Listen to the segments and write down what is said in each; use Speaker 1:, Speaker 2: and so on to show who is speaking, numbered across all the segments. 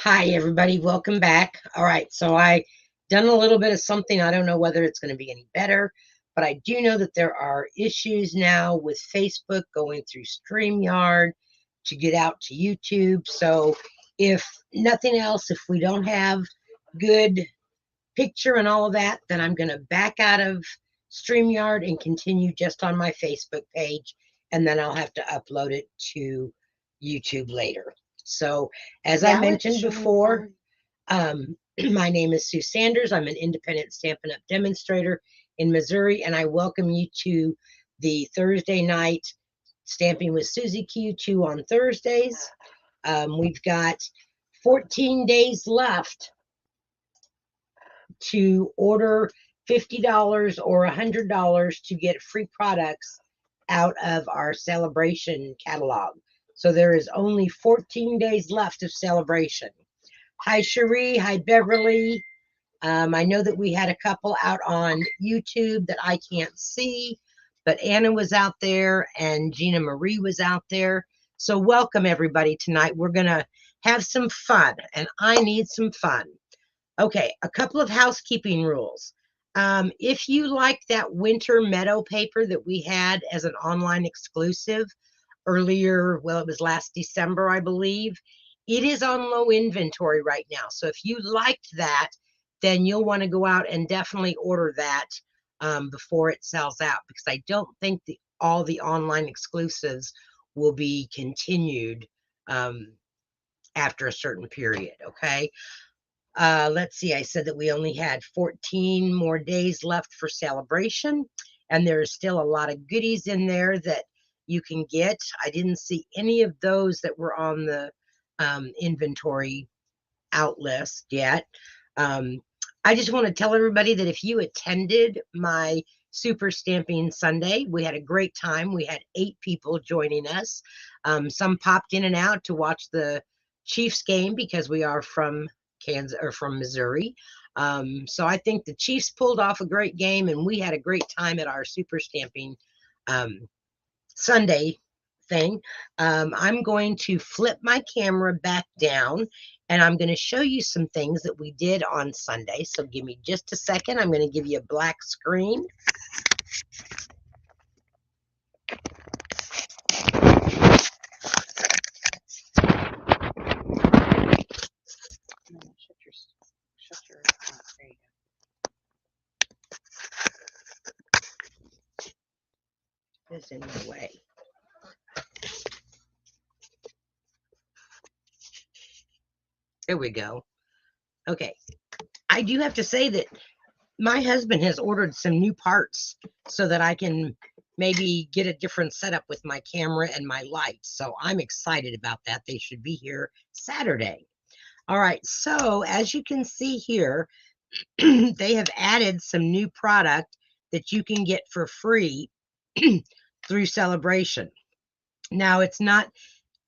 Speaker 1: Hi, everybody. Welcome back. All right. So I done a little bit of something. I don't know whether it's going to be any better, but I do know that there are issues now with Facebook going through StreamYard to get out to YouTube. So if nothing else, if we don't have good picture and all of that, then I'm going to back out of StreamYard and continue just on my Facebook page. And then I'll have to upload it to YouTube later. So, as I
Speaker 2: Now it's
Speaker 1: mentioned
Speaker 2: showing
Speaker 1: before,
Speaker 2: fine.
Speaker 1: my name is Sue Sanders. I'm an independent Stampin' Up! Demonstrator in Missouri, and I welcome you to the Thursday night Stamping with Susie Q2 on Thursdays. We've got 14 days left to order $50 or $100 to get free products out of our celebration catalog. So there is only 14 days left of celebration. Hi, Cherie. Hi, Beverly. I know that we had a couple out on YouTube that I can't see, but Anna was out there and Gina Marie was out there. So, welcome everybody tonight. We're going to have some fun, and I need some fun. Okay, a couple of housekeeping rules. If you like that winter meadow paper that we had as an online exclusive earlier, well, it was last December, I believe, it is on low inventory right now. So if you liked that, then you'll want to go out and definitely order that before it sells out, because I don't think all the online exclusives will be continued after a certain period. Okay. Let's see, I said that we only had 14 more days left for celebration, and there's still a lot of goodies in there that you can get. I didn't see any of those that were on the inventory out list yet. Um, I just want to tell everybody that if you attended my Super Stamping Sunday, we had a great time. We had 8 people joining us. Some popped in and out to watch the Chiefs game because we are from Kansas or from Missouri. So I think the Chiefs pulled off a great game, and we had a great time at our Super Stamping um, Sunday thing. I'm going to flip my camera back down and I'm going to show you some things that we did on Sunday. So give me just a second. I'm going to give you a black screen.
Speaker 2: No, shut your. There you
Speaker 1: This in my way. There we go. Okay. I do have to say that my husband has ordered some new parts so that I can maybe get a different setup with my camera and my lights. So I'm excited about that. They should be here Saturday. All right. So as you can see here, they have added some new product that you can get for free through Celebration. Now, it's not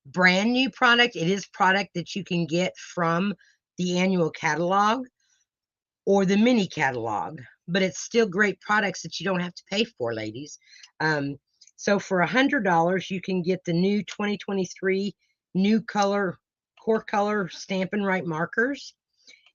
Speaker 1: brand new product, it is product that you can get from the annual catalog or the mini catalog, but it's still great products that you don't have to pay for, ladies. Um, so for $100, you can get the new 2023 new color, core color Stampin' Right markers.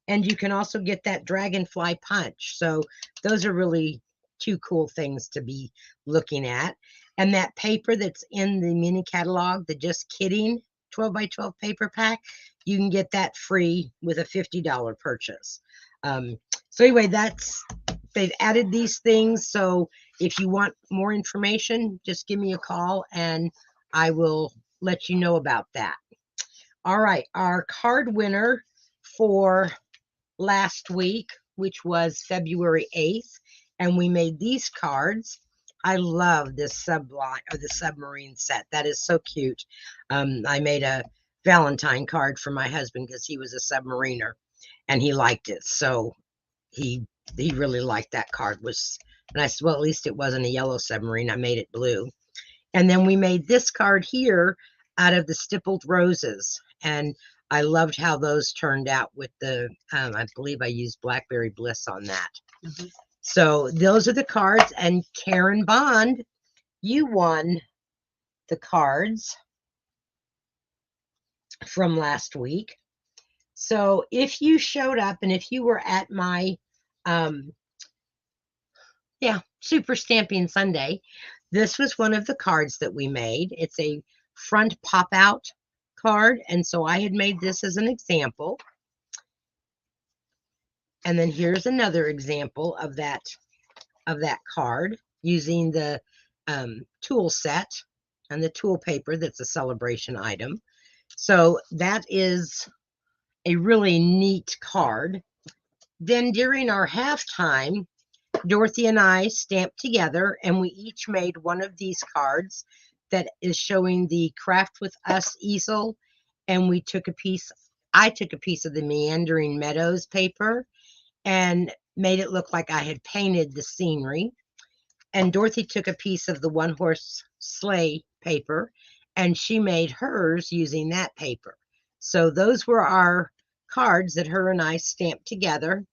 Speaker 1: And you can also get that dragonfly punch. So those are really 2 cool things to be looking at. And that paper that's in the mini catalog, the Just Kidding 12 by 12 paper pack, you can get that free with a $50 purchase. So anyway, they've added these things. So if you want more information, just give me a call and I will let you know about that. All right, our card winner for last week, which was February 8th, and we made these cards. I love this subline or the submarine set. That is so cute. I made a Valentine card for my husband because he was a submariner and he liked it. So he he really liked that card. And I said, well, at least it wasn't a yellow submarine. I made it blue. And then we made this card here out of the stippled roses. And I loved how those turned out with I believe I used Blackberry Bliss on that.
Speaker 2: Mhm.
Speaker 1: So those are the cards. And Karen Bond, you won the cards from last week. So if you showed up and if you were at my, um, yeah, Super Stamping Sunday, this was one of the cards that we made. It's a front pop out card. And so I had made this as an example. And then here's another example of that card using the tool set and the tool paper that's a celebration item. So that is a really neat card. Then during our halftime, Dorothy and I stamped together and we each made one of these cards that is showing the Craft with Us easel. And I took a piece of the Meandering Meadows paper and made it look like I had painted the scenery. And Dorothy took a piece of the One Horse Sleigh paper and she made hers using that paper. So those were our cards that her and I stamped together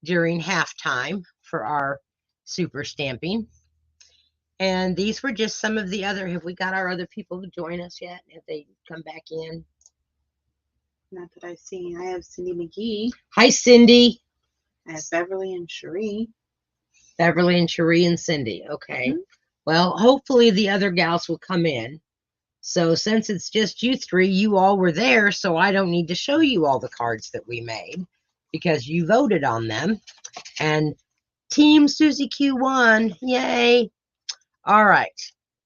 Speaker 1: during halftime for our super stamping. And these were just some of the other. Have we got our other people to join us yet? Have they come back in?
Speaker 2: Not that I've seen. I have Cindy McGee.
Speaker 1: Hi, Cindy.
Speaker 2: I have Beverly and Cherie.
Speaker 1: Beverly and Cherie and Cindy. Okay. Well, hopefully the other gals will come in. So since it's just you three, you all were there, so I don't need to show you all the cards that we made because you voted on them. And Team Susie Q won. Yay. All right.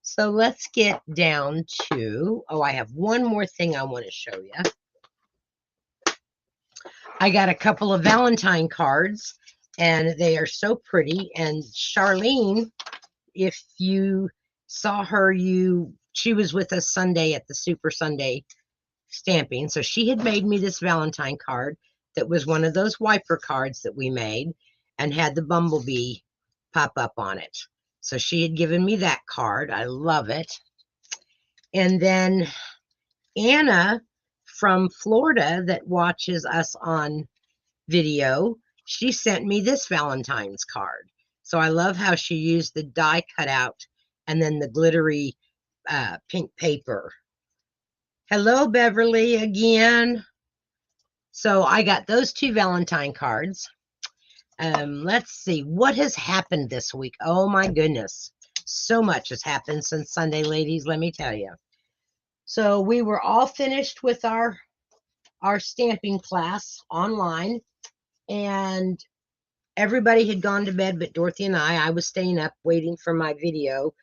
Speaker 1: So let's get down to, I have one more thing I want to show you. I got a couple of Valentine cards and they are so pretty. And Charlene, if you saw her, she was with us Sunday at the Super Sunday stamping. So she had made me this Valentine card that was one of those wiper cards that we made and had the bumblebee pop up on it. So she had given me that card. I love it. And then Anna from Florida that watches us on video, she sent me this Valentine's card. So I love how she used the die cutout and then the glittery pink paper. Hello, Beverly, again. So I got those two Valentine cards. Let's see what has happened this week. Oh my goodness. So much has happened since Sunday, ladies, let me tell you. So we were all finished with our stamping class online and everybody had gone to bed but Dorothy and I was staying up waiting for my video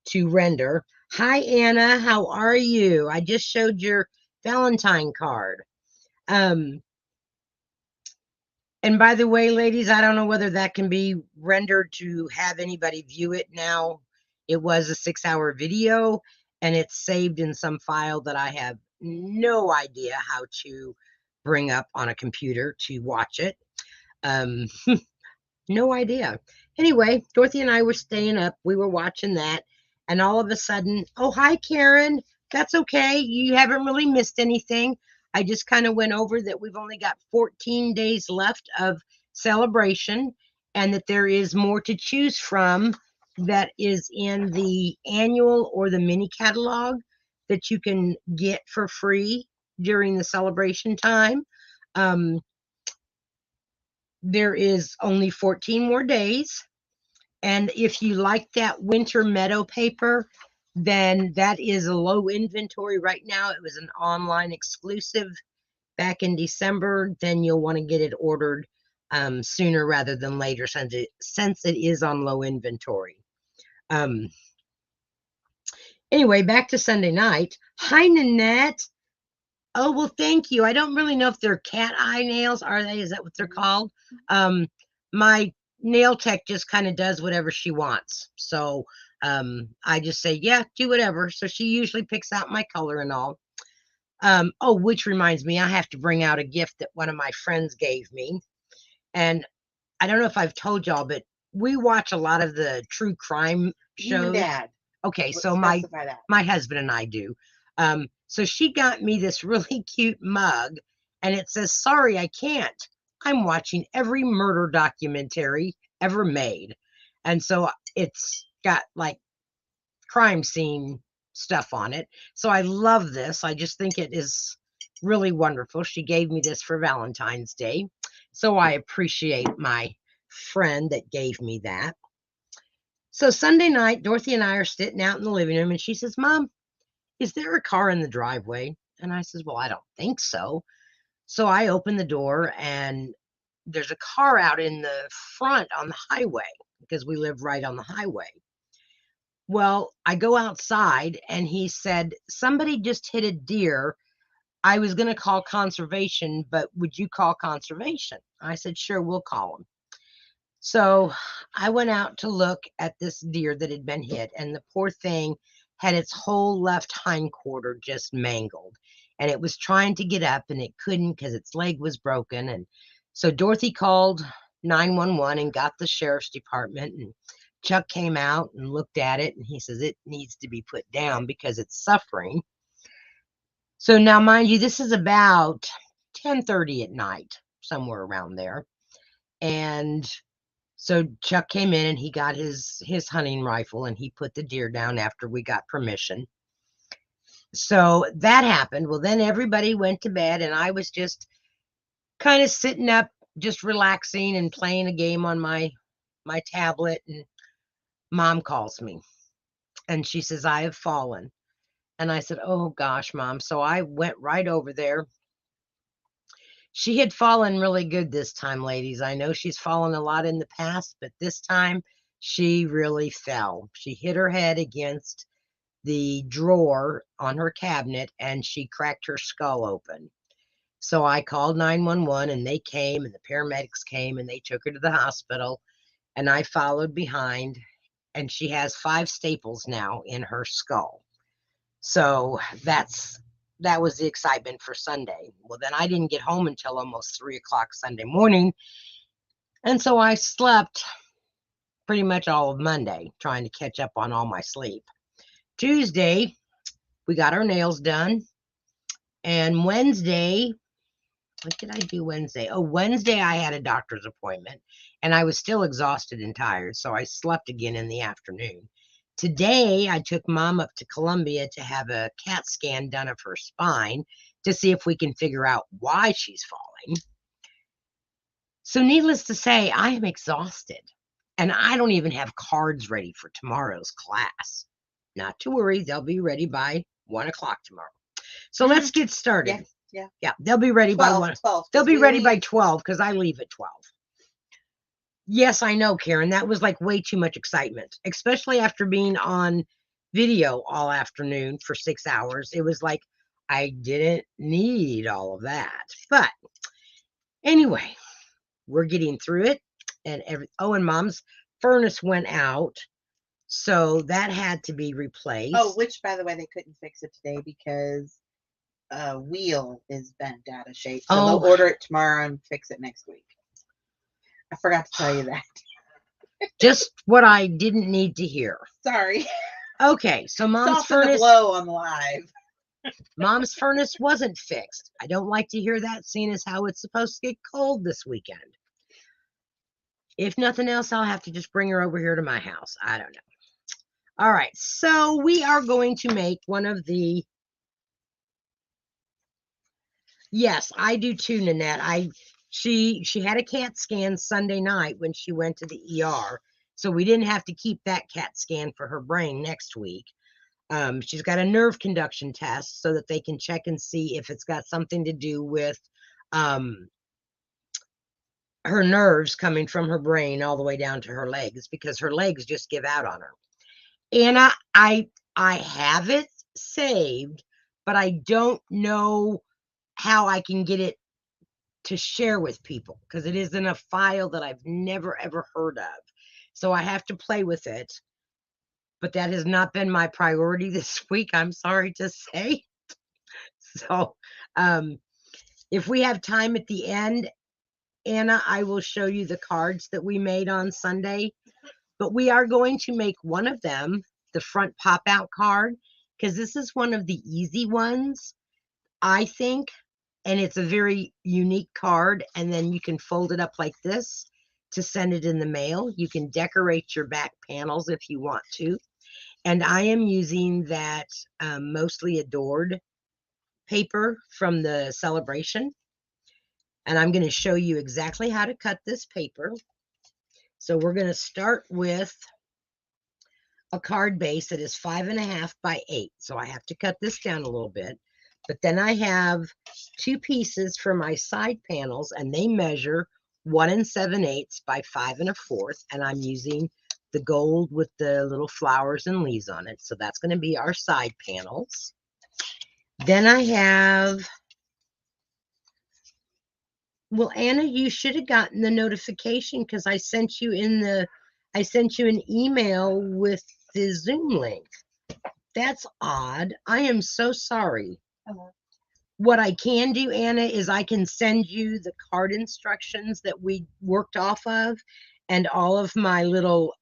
Speaker 1: to render. Hi, Anna. How are you? I just showed your Valentine card. And by the way, ladies, I don't know whether that can be rendered to have anybody view it now. It was a 6-hour video and it's saved in some file that I have no idea how to bring up on a computer to watch it. No idea. Anyway, Dorothy and I were staying up. We were watching that. And all of a sudden, oh, hi, Karen. That's okay. You haven't really missed anything. I just kind of went over that we've only got 14 days left of celebration and that there is more to choose from that is in the annual or the mini catalog that you can get for free during the celebration time. There is only 14 more days. And if you like that winter meadow paper, then that is a low inventory right now. It was an online exclusive back in December. Then you'll want to get it ordered sooner rather than later since it is on low inventory. Anyway, back to Sunday night. Hi, Nanette. Oh, well, thank you. I don't really know if they're cat eye nails, are they? Is that what they're called? My nail tech just kind of does whatever she wants. So I just say, yeah, do whatever. So she usually picks out my color and all. Oh, which reminds me, I have to bring out a gift that one of my friends gave me. And I don't know if I've told y'all, but we watch a lot of the true crime shows.
Speaker 2: You and Dad.
Speaker 1: Okay,
Speaker 2: Let's
Speaker 1: so
Speaker 2: specify that.
Speaker 1: my husband and I do. So she got me this really cute mug and it says, sorry, I can't. I'm watching every murder documentary ever made. And so it's got like crime scene stuff on it. So I love this. I just think it is really wonderful. She gave me this for Valentine's Day. So I appreciate my friend that gave me that. So Sunday night, Dorothy and I are sitting out in the living room, and she says, Mom, is there a car in the driveway? And I says, well, I don't think so. So I open the door, and there's a car out in the front on the highway because we live right on the highway. Well, I go outside, and he said, somebody just hit a deer. I was going to call conservation, but would you call conservation? I said, sure, we'll call them. So I went out to look at this deer that had been hit, and the poor thing had its whole left hindquarter just mangled. And it was trying to get up, and it couldn't because its leg was broken. And so Dorothy called 911 and got the sheriff's department. And Chuck came out and looked at it, and he says it needs to be put down because it's suffering. So now, mind you, this is about 10:30 at night, somewhere around there. And so Chuck came in, and he got his hunting rifle, and he put the deer down after we got permission. So that happened. Well, then everybody went to bed, and I was just kind of sitting up, just relaxing and playing a game on my tablet. And Mom calls me, and she says, I have fallen. And I said, oh gosh, Mom. So I went right over there. She had fallen really good this time, ladies. I know she's fallen a lot in the past, but this time she really fell. She hit her head against the drawer on her cabinet, and she cracked her skull open. So I called 911, and they came, and the paramedics came, and they took her to the hospital, and I followed behind, and she has 5 staples now in her skull. So that was the excitement for Sunday. Well, then I didn't get home until almost 3 o'clock Sunday morning. And so I slept pretty much all of Monday, trying to catch up on all my sleep. Tuesday, we got our nails done. And Wednesday, what did I do Wednesday? Oh, Wednesday I had a doctor's appointment, and I was still exhausted and tired, so I slept again in the afternoon. Today, I took Mom up to Columbia to have a CAT scan done of her spine to see if we can figure out why she's falling. So needless to say, I am exhausted, and I don't even have cards ready for tomorrow's class. Not to worry, they'll be ready by 1 o'clock tomorrow. So let's get started. Yeah, they'll be ready by 1.
Speaker 2: 12,
Speaker 1: they'll be ready by 12 because I leave at 12. Yes, I know, Karen. That was like way too much excitement, especially after being on video all afternoon for 6 hours. It was like I didn't need all of that. But anyway, we're getting through it. And and Mom's furnace went out, so that had to be replaced.
Speaker 2: Oh, which, by the way, they couldn't fix it today because wheel is bent out of shape. So they'll order it tomorrow and fix it next week. I forgot to tell you that.
Speaker 1: Just what I didn't need to hear.
Speaker 2: Sorry.
Speaker 1: Okay, so Mom's furnace.
Speaker 2: The blow on live.
Speaker 1: Mom's furnace wasn't fixed. I don't like to hear that, seeing as how it's supposed to get cold this weekend. If nothing else, I'll have to just bring her over here to my house. I don't know. All right, so we are going to make one of the. Yes, I do too, Nanette. She had a CAT scan Sunday night when she went to the ER, so we didn't have to keep that CAT scan for her brain next week. She's got a nerve conduction test so that they can check and see if it's got something to do with her nerves coming from her brain all the way down to her legs, because her legs just give out on her. And I have it saved, but I don't know how I can get it to share with people because it is in a file that I've never ever heard of. So I have to play with it. But that has not been my priority this week, I'm sorry to say. So if we have time at the end, Anna, I will show you the cards that we made on Sunday. But we are going to make one of them, the front pop-out card, because this is one of the easy ones, I think. And it's a very unique card. And then you can fold it up like this to send it in the mail. You can decorate your back panels if you want to. And I am using that Mostly Adored paper from the celebration. And I'm going to show you exactly how to cut this paper. So we're going to start with a card base that is 5.5 by 8. So I have to cut this down a little bit. But then I have 2 pieces for my side panels, and they measure 1 7/8 by 5 1/4. And I'm using the gold with the little flowers and leaves on it. So that's going to be our side panels. Then I have, well, Anna, you should have gotten the notification because I sent you an email with the Zoom link. That's odd. I am so sorry. What I can do, Anna, is I can send you the card instructions that we worked off of and all of my little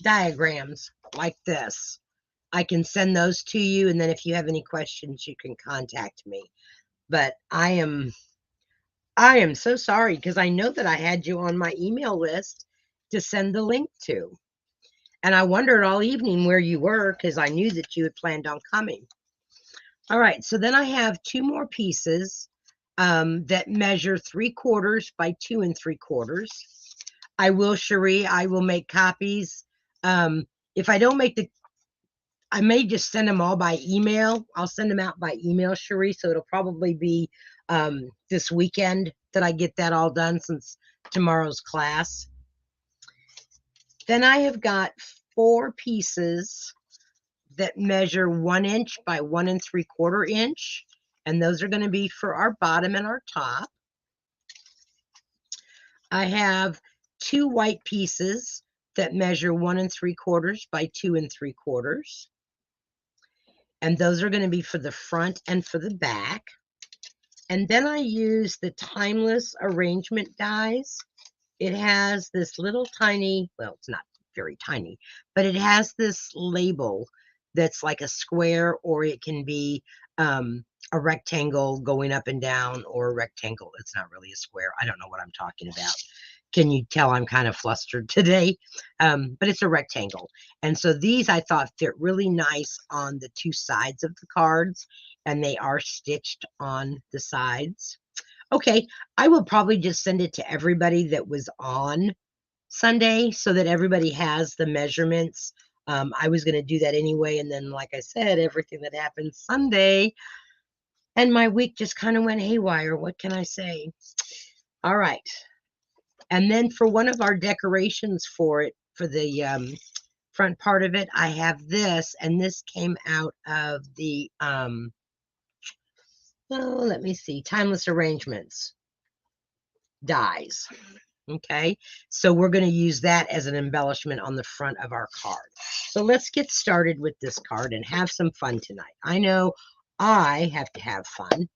Speaker 1: diagrams like this. I can send those to you, and then if you have any questions, you can contact me. But I am so sorry because I know that I had you on my email list to send the link to. And I wondered all evening where you were because I knew that you had planned on coming. All right, so then I have 2 more pieces that measure 3/4 by 2 3/4. I will, Cherie, I will make copies. If I don't make I may just send them all by email. I'll send them out by email, Cherie, so it'll probably be this weekend that I get that all done since tomorrow's class. Then I have got 4 pieces that measure 1 inch by 1 3/4 inch. And those are going to be for our bottom and our top. I have 2 white pieces that measure 1 3/4 by 2 3/4. And those are going to be for the front and for the back. And then I use the Timeless arrangement dies. It has this little tiny, well, it's not very tiny, but it has this label that's like a square, or it can be a rectangle going up and down, or a rectangle. It's not really a square. I don't know what I'm talking about. Can you tell I'm kind of flustered today? But it's a rectangle. And so these I thought fit really nice on the 2 sides of the cards, and they are stitched on the sides. Okay, I will probably just send it to everybody that was on Sunday so that everybody has the measurements. I was going to do that anyway. And then, like I said, everything that happened Sunday and my week just kind of went haywire. What can I say? All right. And then for one of our decorations for it, for the front part of it, I have this, and this came out of the, let me see, Timeless Arrangements dies. Okay, so we're going to use that as an embellishment on the front of our card. So let's get started with this card and have some fun tonight. I know I have to have fun,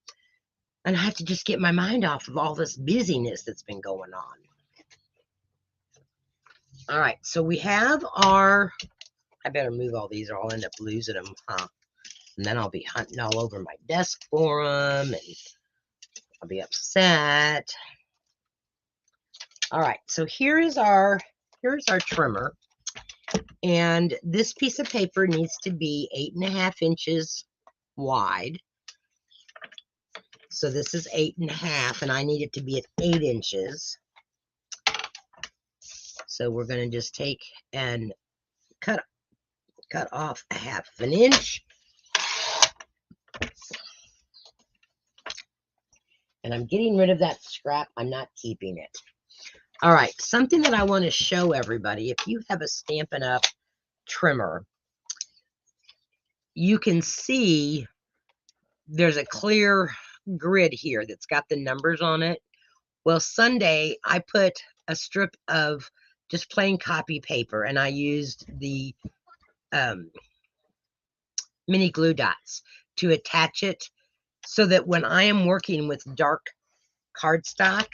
Speaker 1: and I have to just get my mind off of all this busyness that's been going on. All right, so we have our, I better move all these or I'll end up losing them, huh? And then I'll be hunting all over my desk for them, and I'll be upset. All right, so here's our trimmer, and this piece of paper needs to be 8.5 inches wide. So this is 8.5, and I need it to be at 8 inches. So we're going to just take and cut off 1/2 inch. And I'm getting rid of that scrap. I'm not keeping it. All right, something that I want to show everybody. If you have a Stampin' Up! Trimmer, you can see there's a clear grid here that's got the numbers on it. Well, Sunday, I put a strip of just plain copy paper, and I used the mini glue dots to attach it so that when I am working with dark cardstock,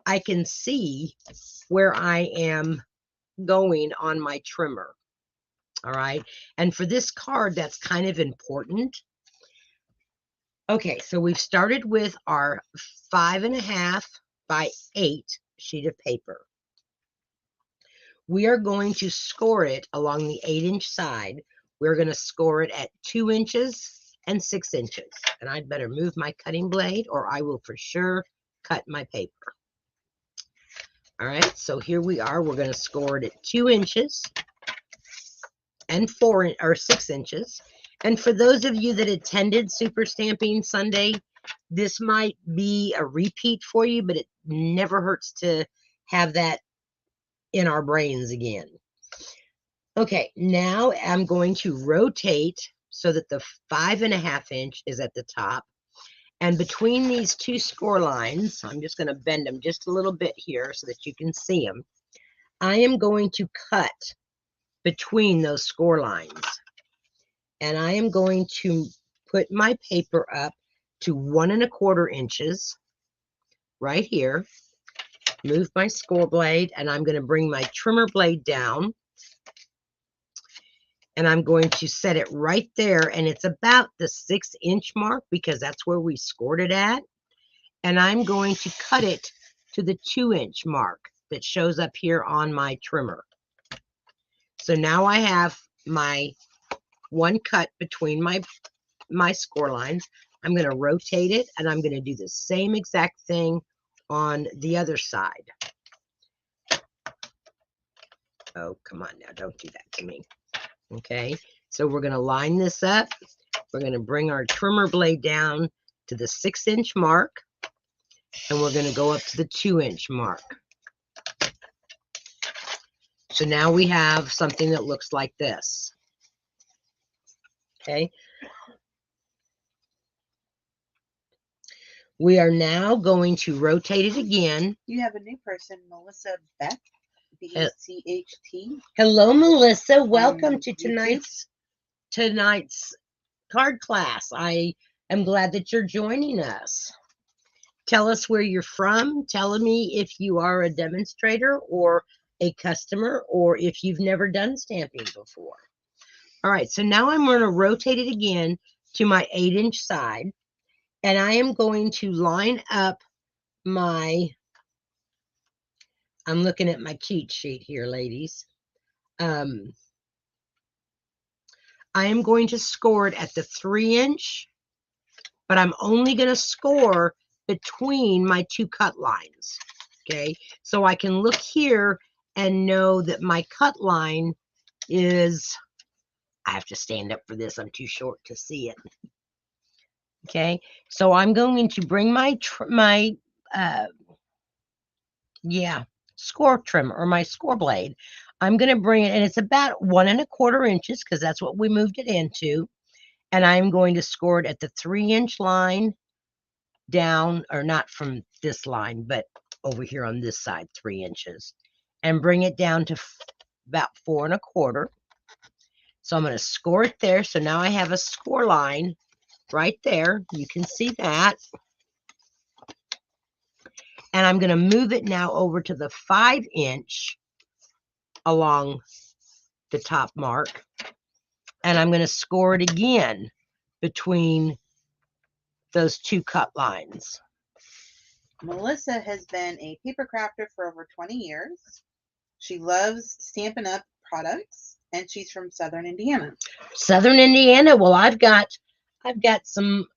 Speaker 1: I can see where I am going on my trimmer. All right. And for this card, that's kind of important. Okay, so we've started with our 5.5 by 8 sheet of paper. We are going to score it along the 8 inch side. We're going to score it at 2 inches and 6 inches. And I'd better move my cutting blade or I will for sure cut my paper. All right, so here we are. We're going to score it at 2 inches and 6 inches. And for those of you that attended Super Stamping Sunday, this might be a repeat for you, but it never hurts to have that in our brains again. Okay, now I'm going to rotate so that the 5.5 inch is at the top. And between these 2 score lines, I'm just going to bend them just a little bit here so that you can see them. I am going to cut between those score lines. And I am going to put my paper up to 1.25 inches right here. Move my score blade, and I'm going to bring my trimmer blade down. And I'm going to set it right there, and it's about the 6-inch mark because that's where we scored it at. And I'm going to cut it to the 2-inch mark that shows up here on my trimmer. So now I have my one cut between my score lines. I'm going to rotate it, and I'm going to do the same exact thing on the other side. Oh, come on now, don't do that to me. Okay, so we're going to line this up. We're going to bring our trimmer blade down to the 6-inch mark, and we're going to go up to the 2-inch mark. So now we have something that looks like this. Okay. We are now going to rotate it again.
Speaker 2: You have a new person, Melissa Beck, B-E-C-H-T.
Speaker 1: Hello, Melissa. Welcome to
Speaker 2: YouTube.
Speaker 1: tonight's card class. I am glad that you're joining us. Tell us where you're from. Tell me if you are a demonstrator or a customer, or if you've never done stamping before. All right, so now I'm going to rotate it again to my 8-inch side, and I am going to line up my, I'm looking at my cheat sheet here, ladies. I am going to score it at the 3-inch, but I'm only going to score between my 2 cut lines. Okay, so I can look here and know that my cut line is, I have to stand up for this, I'm too short to see it. Okay, so I'm going to bring my score trimmer or my score blade. I'm going to bring it, and it's about 1.25 inches because that's what we moved it into. And I'm going to score it at the 3-inch line down, or not from this line, but over here on this side, 3 inches, and bring it down to about 4.25. So I'm going to score it there. So now I have a score line right there. You can see that. And I'm going to move it now over to the 5-inch along the top mark. And I'm going to score it again between those 2 cut lines.
Speaker 2: Melissa has been a paper crafter for over 20 years. She loves Stampin' Up! Products, and she's from Southern Indiana.
Speaker 1: Southern Indiana. Well, I've got some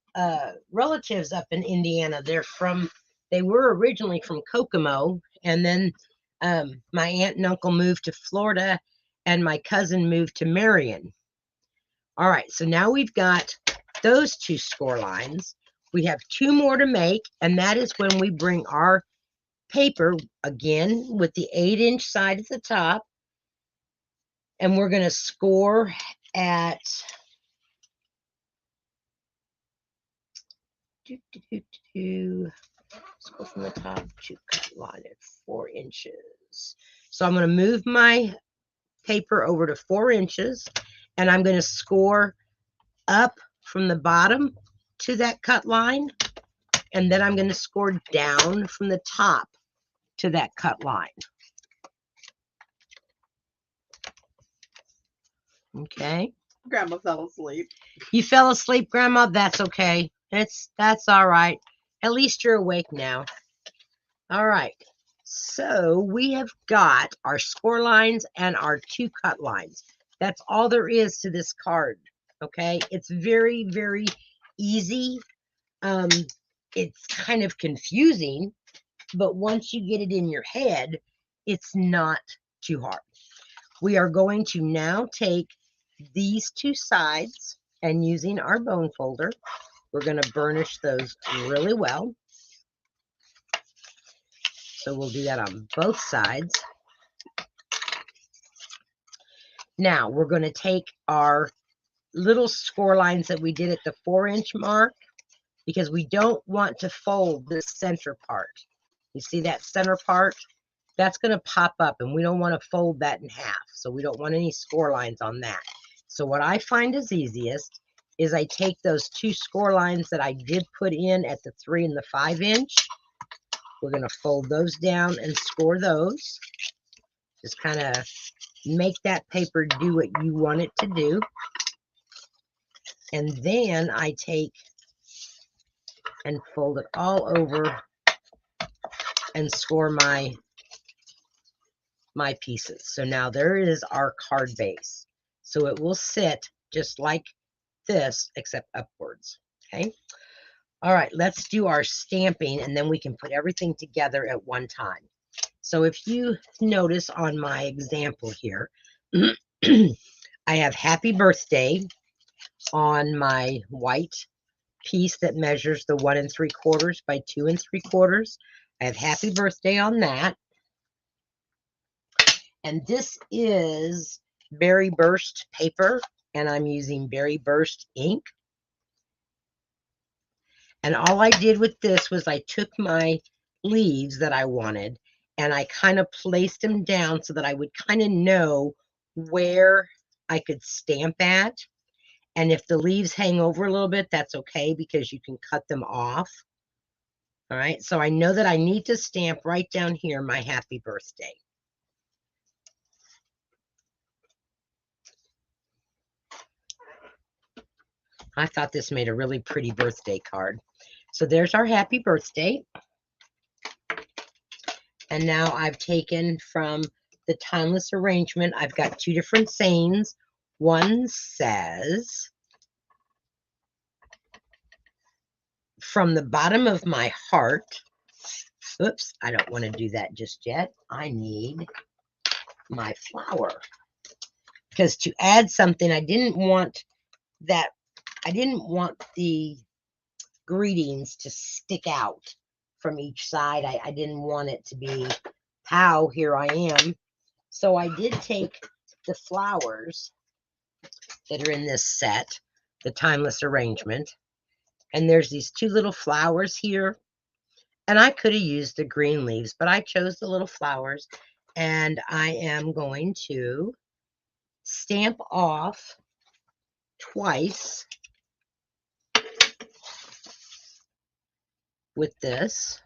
Speaker 1: relatives up in Indiana. They were originally from Kokomo, and then my aunt and uncle moved to Florida, and my cousin moved to Marion. All right, so now we've got those 2 score lines. We have 2 more to make, and that is when we bring our paper again with the 8-inch side at the top, and we're going to score at let's go from the top to cut line at 4 inches. So I'm going to move my paper over to 4 inches, and I'm going to score up from the bottom to that cut line, and then I'm going to score down from the top to that cut line. Okay.
Speaker 2: Grandma fell asleep.
Speaker 1: You fell asleep, Grandma? That's okay. That's all right. At least you're awake now. All right. So we have got our score lines and our 2 cut lines. That's all there is to this card. Okay, it's very, very easy. Um, it's kind of confusing, but once you get it in your head, it's not too hard. We are going to now take these two sides, and using our bone folder, we're going to burnish those really well. So we'll do that on both sides. Now we're going to take our little score lines that we did at the 4-inch mark, because we don't want to fold this center part. You see that center part? That's going to pop up, and we don't want to fold that in half. So we don't want any score lines on that. So what I find is easiest is I take those two score lines that I did put in at the 3 and the 5-inch. We're going to fold those down and score those. Just kind of make that paper do what you want it to do. And then I take and fold it all over and score my pieces. So now there is our card base. So it will sit just like this, except upwards. Okay. All right, let's do our stamping, and then we can put everything together at one time. So if you notice on my example here, I have happy birthday on my white piece that measures the 1 3/4 by 2 3/4. I have happy birthday on that. And this is Berry Burst paper, and I'm using Berry Burst ink. And all I did with this was I took my leaves that I wanted, and I kind of placed them down so that I would kind of know where I could stamp at. And if the leaves hang over a little bit, that's okay, because you can cut them off. All right, so I know that I need to stamp right down here my happy birthday. I thought this made a really pretty birthday card. So there's our happy birthday. And now I've taken from the Timeless Arrangement, I've got two different sayings. One says, from the bottom of my heart. Oops, I don't want to do that just yet. I need my flower. Because to add something, I didn't want the greetings to stick out from each side. I didn't want it to be, how, here I am. So I did take the flowers that are in this set, the Timeless Arrangement, and there's these two little flowers here, and I could have used the green leaves, but I chose the little flowers, and I am going to stamp off twice with this.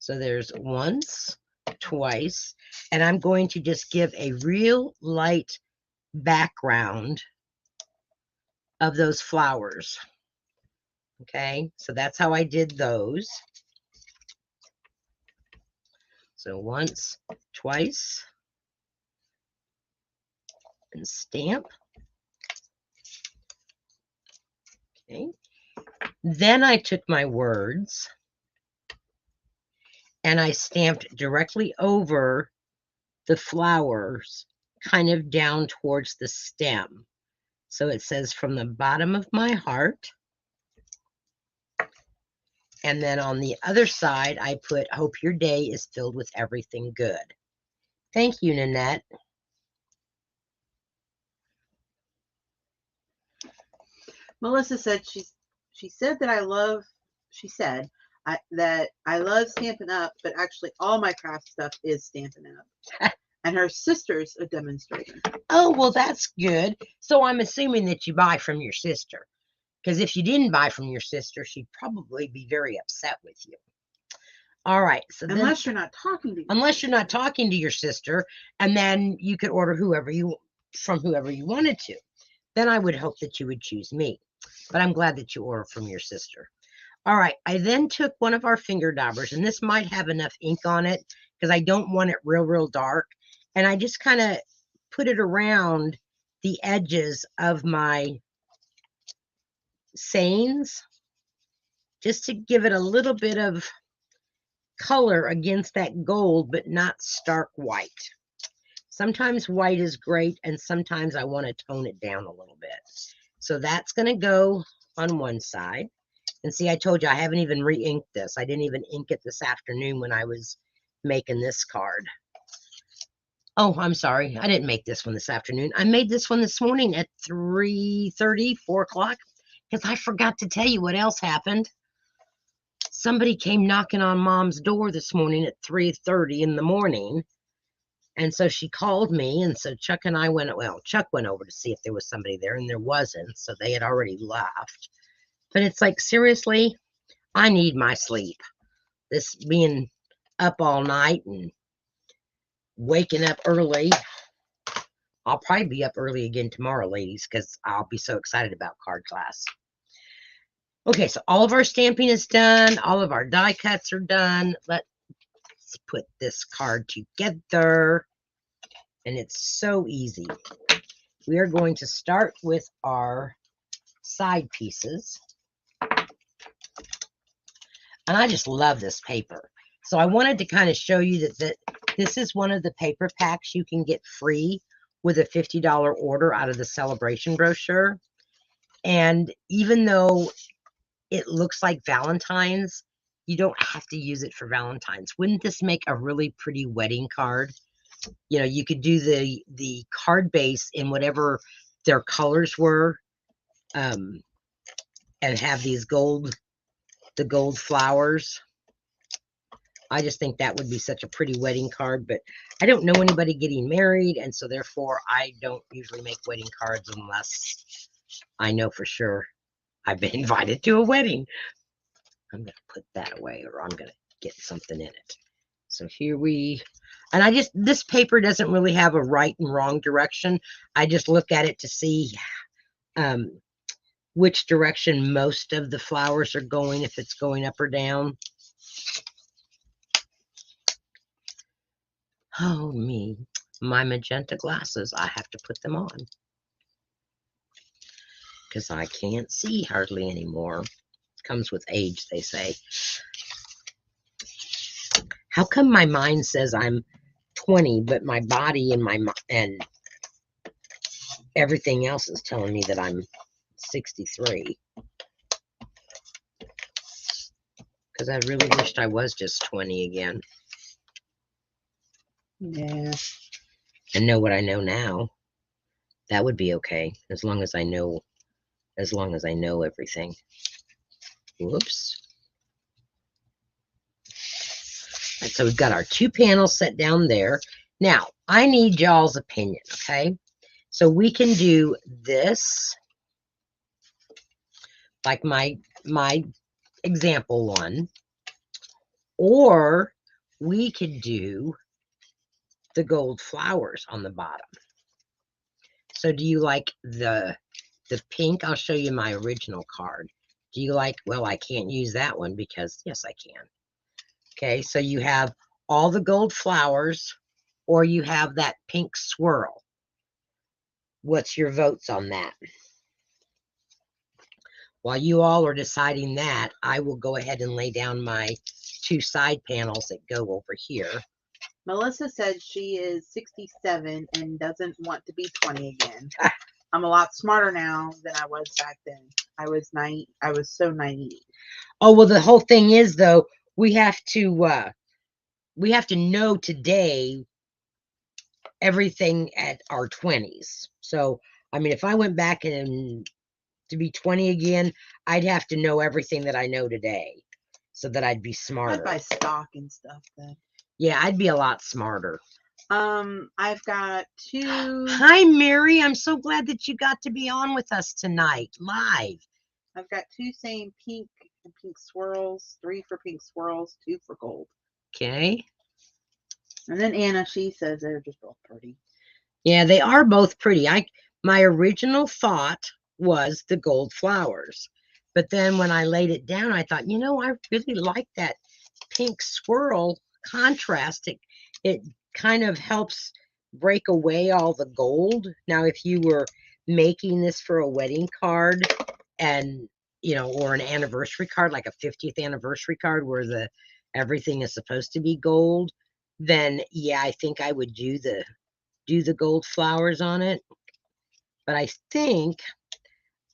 Speaker 1: So there's once, twice, and I'm going to just give a real light background of those flowers. Okay, so that's how I did those. So once, twice, and stamp. Okay, then I took my words and I stamped directly over the flowers, kind of down towards the stem. So it says, from the bottom of my heart. And then on the other side, I put, hope your day is filled with everything good. Thank you, Nanette.
Speaker 2: Melissa said she said that I love Stampin' Up, but actually all my craft stuff is Stampin' Up. And her sister's a demonstrator.
Speaker 1: Oh, well, that's good. So I'm assuming that you buy from your sister. Because if you didn't buy from your sister, she'd probably be very upset with you. All right. So
Speaker 2: unless you're not talking to
Speaker 1: your sister, and then you could order from whoever you wanted to. Then I would hope that you would choose me. But I'm glad that you ordered from your sister. All right. I then took one of our finger daubers, and this might have enough ink on it because I don't want it real, real dark. And I just kind of put it around the edges of my sayings just to give it a little bit of color against that gold, but not stark white. Sometimes white is great, and sometimes I want to tone it down a little bit. So that's going to go on one side. And see, I told you I haven't even re-inked this. I didn't even ink it this afternoon when I was making this card. Oh, I'm sorry. I didn't make this one this afternoon. I made this one this morning at 3:30, 4 o'clock, because I forgot to tell you what else happened. Somebody came knocking on Mom's door this morning at 3:30 in the morning. And so she called me, and so Chuck and I went, well, Chuck went over to see if there was somebody there, and there wasn't, so they had already left. But it's like, seriously, I need my sleep. This being up all night and waking up early. I'll probably be up early again tomorrow, ladies, because I'll be so excited about card class. Okay, so all of our stamping is done. All of our die cuts are done. Let's put this card together. And it's so easy. We are going to start with our side pieces. And I just love this paper. So I wanted to kind of show you that this is one of the paper packs you can get free with a $50 order out of the celebration brochure. And even though it looks like Valentine's, you don't have to use it for Valentine's. Wouldn't this make a really pretty wedding card? You know, you could do the card base in whatever their colors were, and have these the gold flowers. I just think that would be such a pretty wedding card, but I don't know anybody getting married, and so therefore I don't usually make wedding cards unless I know for sure I've been invited to a wedding. I'm going to put that away, or I'm going to get something in it. So here and this paper doesn't really have a right and wrong direction. I just look at it to see which direction most of the flowers are going, if it's going up or down. Oh, my magenta glasses. I have to put them on because I can't see hardly anymore. Comes with age, they say. How come my mind says I'm 20, but my body and everything else is telling me that I'm 63? Because I really wished I was just 20 again.
Speaker 2: Yeah.
Speaker 1: And know what I know now. That would be okay, as long as I know everything. Whoops. And so we've got our 2 panels set down there. Now, I need y'all's opinion, okay? So we can do this, like my example one, or we could do the gold flowers on the bottom. So do you like the pink? I'll show you my original card. Do you like, well, I can't use that one because, yes, I can. Okay, so you have all the gold flowers, or you have that pink swirl. What's your votes on that? While you all are deciding that, I will go ahead and lay down my 2 side panels that go over here.
Speaker 2: Melissa said she is 67 and doesn't want to be 20 again. I'm a lot smarter now than I was back then. I was so naive.
Speaker 1: Oh, well, the whole thing is, though, we have to know today everything at our 20s. So, I mean, if I went back and to be 20 again, I'd have to know everything that I know today so that I'd be smarter.
Speaker 2: I'd buy stock and stuff then.
Speaker 1: Yeah, I'd be a lot smarter.
Speaker 2: I've got 2.
Speaker 1: Hi, Mary. I'm so glad that you got to be on with us tonight, live.
Speaker 2: I've got 2 saying pink and pink swirls, 3 for pink swirls, 2 for gold.
Speaker 1: Okay.
Speaker 2: And then Anna, she says they're just both pretty.
Speaker 1: Yeah, they are both pretty. My original thought was the gold flowers. But then when I laid it down, I thought, I really like that pink swirl contrast. It kind of helps break away all the gold. Now, if you were making this for a wedding card and or an anniversary card, like a 50th anniversary card where everything is supposed to be gold, then yeah, I think I would do the gold flowers on it. But I think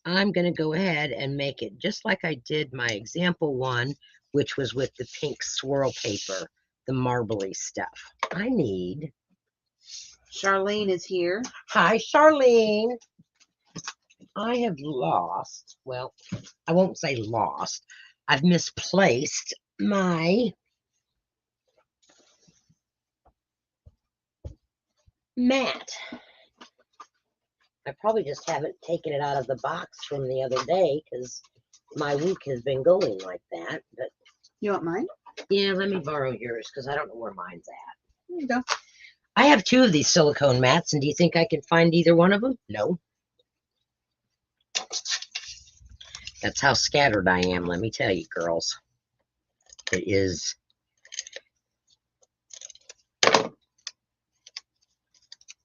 Speaker 1: I'm going to go ahead and make it just like I did my example one, which was with the pink swirl paper, the marbly stuff. I need.
Speaker 2: Charlene is here.
Speaker 1: Hi, Charlene. I have lost, well, I won't say lost. I've misplaced my mat. I probably just haven't taken it out of the box from the other day because my week has been going like that. But
Speaker 2: You want mine?
Speaker 1: yeah, let me borrow yours because I don't know where mine's at.
Speaker 2: There you go.
Speaker 1: I have 2 of these silicone mats, and do you think I can find either one of them? No. That's how scattered I am, let me tell you, girls. It is.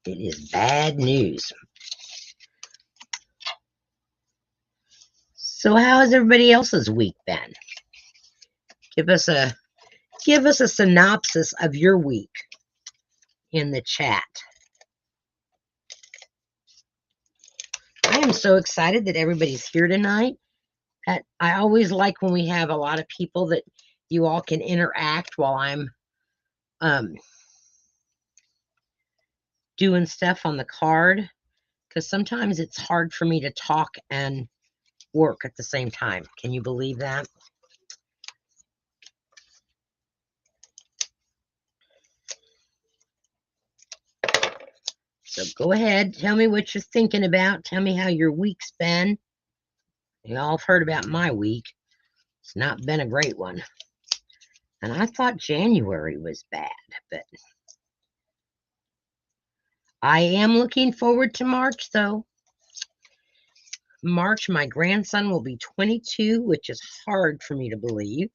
Speaker 1: It is bad news. So how has everybody else's week been? Give us a synopsis of your week in the chat. I am so excited that everybody's here tonight. I always like when we have a lot of people that you all can interact while I'm doing stuff on the card, because sometimes it's hard for me to talk and work at the same time. Can you believe that? So go ahead, tell me what you're thinking about. Tell me how your week's been. You all have heard about my week. It's not been a great one. And I thought January was bad, but I am looking forward to March, though. March, my grandson will be 22, which is hard for me to believe.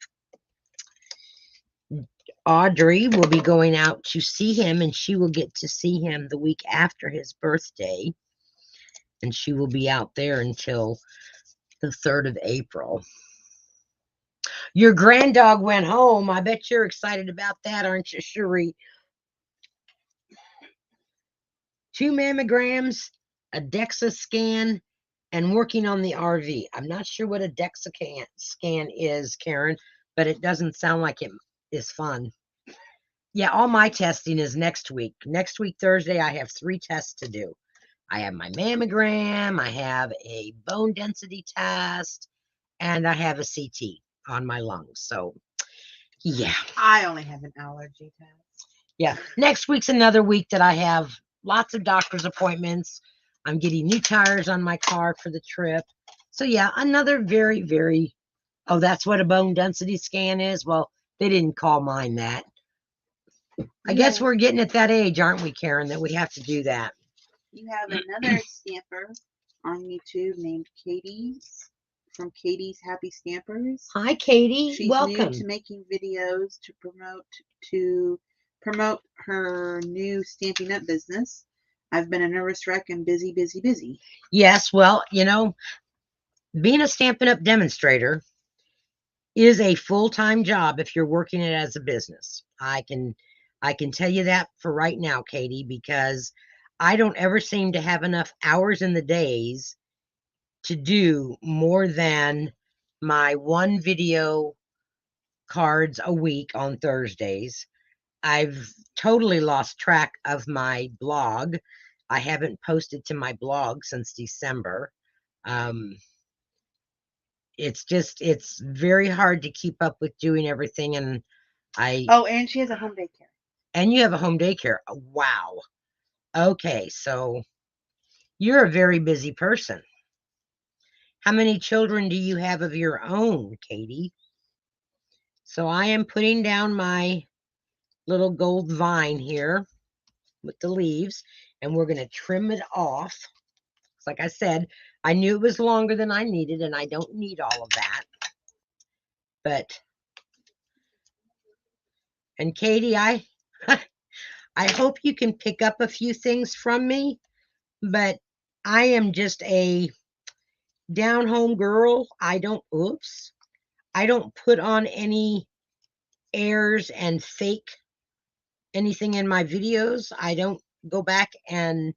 Speaker 1: Audrey will be going out to see him, and she will get to see him the week after his birthday. And she will be out there until the 3rd of April. Your granddog went home. I bet you're excited about that, aren't you, Cherie? 2 mammograms, a DEXA scan, and working on the RV. I'm not sure what a DEXA scan is, Karen, but it doesn't sound like it is fun. Yeah, all my testing is next week. Next week, Thursday, I have 3 tests to do. I have my mammogram, I have a bone density test, and I have a CT on my lungs. So, yeah.
Speaker 2: I only have an allergy test.
Speaker 1: Yeah. Next week's another week that I have lots of doctor's appointments. I'm getting new tires on my car for the trip. So, yeah, another very, very, oh, that's what a bone density scan is? Well, they didn't call mine that. I guess we're getting at that age, aren't we, Karen, that we have to do that.
Speaker 2: You have another stamper on YouTube named Katie from Katie's Happy Stampers.
Speaker 1: Hi, Katie.
Speaker 2: She's
Speaker 1: welcome.
Speaker 2: new to making videos to promote her new Stampin' Up business. I've been a nervous wreck and busy.
Speaker 1: Yes, well, being a Stampin' Up demonstrator is a full-time job if you're working it as a business. I can tell you that for right now, Katie, because I don't ever seem to have enough hours in the days to do more than my 1 video cards a week on Thursdays. I've totally lost track of my blog. I haven't posted to my blog since December. It's very hard to keep up with doing everything. And
Speaker 2: and she has a home daycare.
Speaker 1: And you have a home daycare. Wow. Okay, so you're a very busy person. How many children do you have of your own, Katie? So I am putting down my little gold vine here with the leaves, and we're going to trim it off. Like I said, I knew it was longer than I needed, and I don't need all of that. And Katie, I hope you can pick up a few things from me, but I am just a down home girl. I don't put on any airs and fake anything in my videos. I don't go back and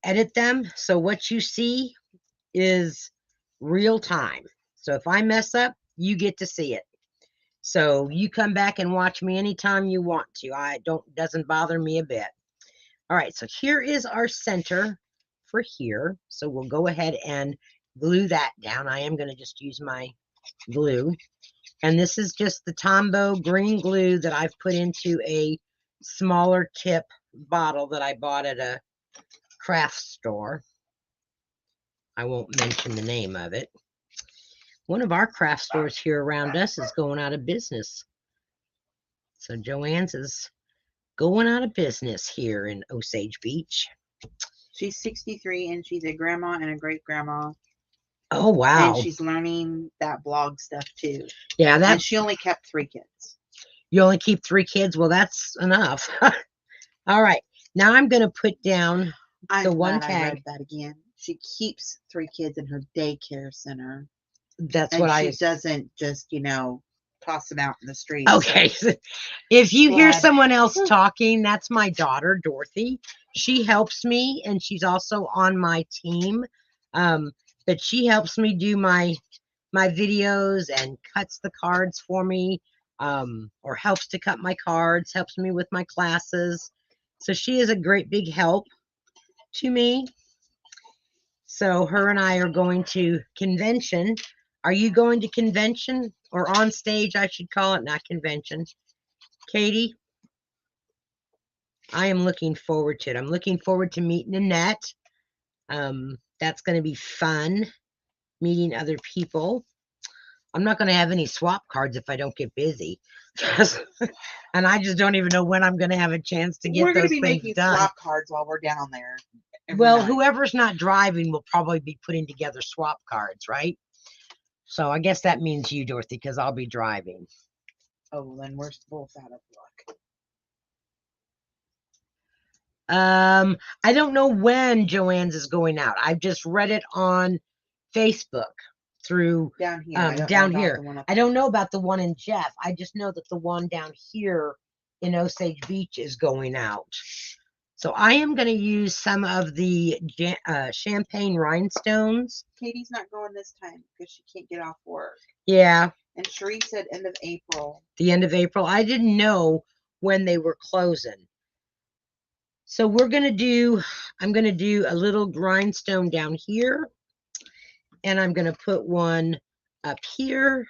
Speaker 1: edit them. So what you see is real time. So if I mess up, you get to see it. So you come back and watch me anytime you want to. Doesn't bother me a bit. All right, so here is our center for here. So we'll go ahead and glue that down. I am going to just use my glue. And this is just the Tombow green glue that I've put into a smaller tip bottle that I bought at a craft store. I won't mention the name of it. One of our craft stores here around us is going out of business. So Joann's is going out of business here in Osage Beach.
Speaker 2: She's 63 and she's a grandma and a great grandma.
Speaker 1: Oh, wow.
Speaker 2: And she's learning that blog stuff too.
Speaker 1: Yeah,
Speaker 2: and she only kept 3 kids.
Speaker 1: You only keep 3 kids? Well, that's enough. All right. Now I'm going to put down the one tag.
Speaker 2: I read that again. She keeps 3 kids in her daycare center.
Speaker 1: That's
Speaker 2: and
Speaker 1: what
Speaker 2: she doesn't just, toss them out in the street.
Speaker 1: Okay. So if you hear someone else talking, that's my daughter, Dorothy. She helps me, and she's also on my team. But she helps me do my videos and cuts the cards for me, or helps to cut my cards, helps me with my classes. So she is a great big help to me. So her and I are going to convention. Are you going to convention, or on stage, I should call it, not convention? Katie? I am looking forward to it. I'm looking forward to meeting Annette. That's going to be fun, meeting other people. I'm not going to have any swap cards if I don't get busy. And I just don't even know when I'm going to have a chance to get those things done. We're going to be making
Speaker 2: swap cards while we're down there.
Speaker 1: Well, whoever's not driving will probably be putting together swap cards, right? So I guess that means you, Dorothy, because I'll be driving.
Speaker 2: Oh, well, then we're both out of luck.
Speaker 1: I don't know when Joann's is going out. I've just read it on Facebook through
Speaker 2: down here.
Speaker 1: I don't know about the one in Jeff. I just know that the one down here in Osage Beach is going out. So I am going to use some of the champagne rhinestones.
Speaker 2: Katie's not going this time because she can't get off work.
Speaker 1: Yeah.
Speaker 2: And Cherie said end of April.
Speaker 1: The end of April. I didn't know when they were closing. So I'm going to do a little rhinestone down here. And I'm going to put one up here.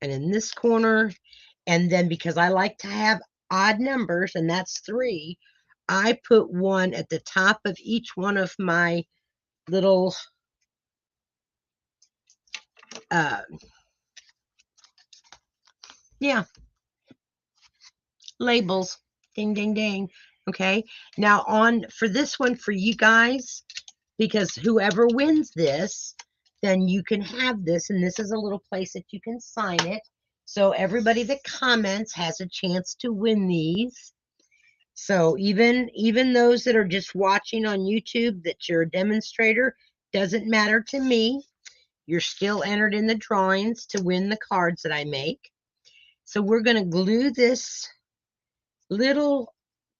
Speaker 1: And in this corner. And then because I like to have odd numbers, and that's 3, I put one at the top of each one of my little labels. Ding, ding, ding. Okay. Now for this one for you guys, because whoever wins this, then you can have this, and this is a little place that you can sign it. So everybody that comments has a chance to win these. So even those that are just watching on YouTube, that you're a demonstrator, doesn't matter to me. You're still entered in the drawings to win the cards that I make. So we're going to glue this little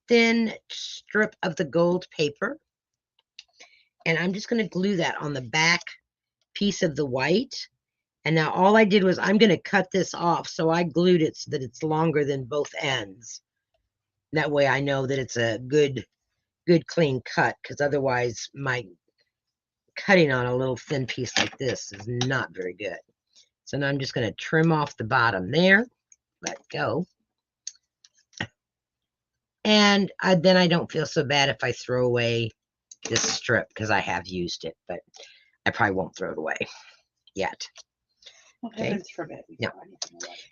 Speaker 1: thin strip of the gold paper. And I'm just going to glue that on the back piece of the white. And now all I did was I'm going to cut this off. So I glued it so that it's longer than both ends. That way I know that it's a good clean cut, because otherwise my cutting on a little thin piece like this is not very good. So now I'm just going to trim off the bottom there. Let go. And then I don't feel so bad if I throw away this strip, because I have used it, but I probably won't throw it away yet.
Speaker 2: Okay.
Speaker 1: No.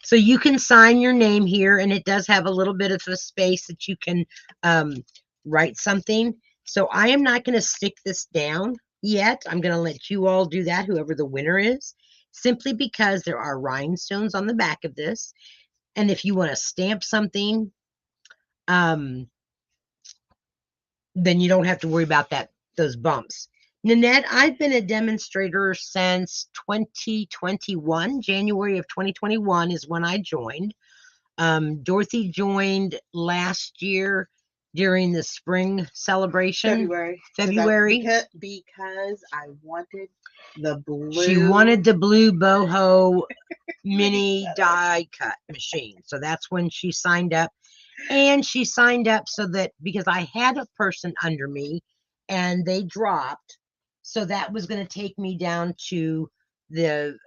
Speaker 1: So you can sign your name here, and it does have a little bit of a space that you can write something. So I am not going to stick this down yet. I'm going to let you all do that, whoever the winner is, simply because there are rhinestones on the back of this. And if you want to stamp something, then you don't have to worry about those bumps. Nanette, I've been a demonstrator since 2021. January of 2021 is when I joined. Dorothy joined last year during the spring celebration.
Speaker 2: February.
Speaker 1: February.
Speaker 2: Because I wanted the blue.
Speaker 1: She wanted the blue boho mini die cut machine. So that's when she signed up. And she signed up so that because I had a person under me and they dropped. So that was going to take me down to the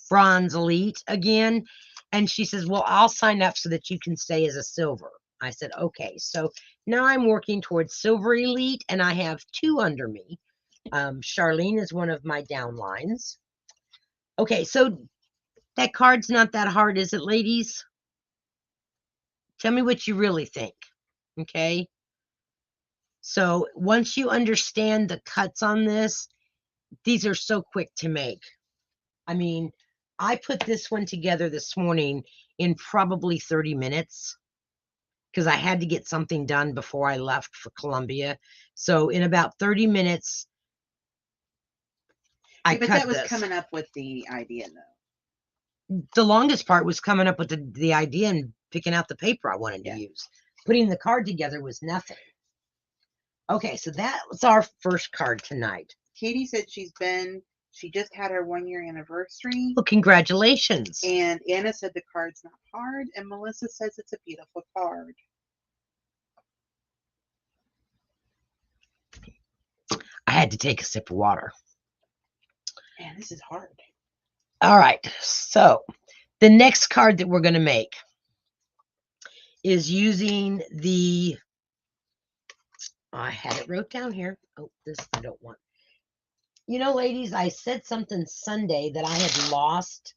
Speaker 1: bronze elite again. And she says, well, I'll sign up so that you can stay as a silver. I said, okay. So now I'm working towards silver elite and I have 2 under me. Charlene is one of my downlines. Okay, so that card's not that hard, is it, ladies? Tell me what you really think. Okay. So once you understand the cuts on this, these are so quick to make. I mean, I put this one together this morning in probably 30 minutes because I had to get something done before I left for Columbia. So in about 30 minutes, I cut
Speaker 2: that was
Speaker 1: this.
Speaker 2: coming up with the idea, though.
Speaker 1: The longest part was coming up with the idea and picking out the paper I wanted to use. Putting the card together was nothing. Okay, so that was our first card tonight.
Speaker 2: Katie said she just had her 1-year anniversary.
Speaker 1: Well, congratulations.
Speaker 2: And Anna said the card's not hard, and Melissa says it's a beautiful card.
Speaker 1: I had to take a sip of water.
Speaker 2: Man, this is hard.
Speaker 1: All right, so the next card that we're going to make is using the, I had it wrote down here. Oh, this I don't want. You know, ladies, I said something Sunday that I had lost.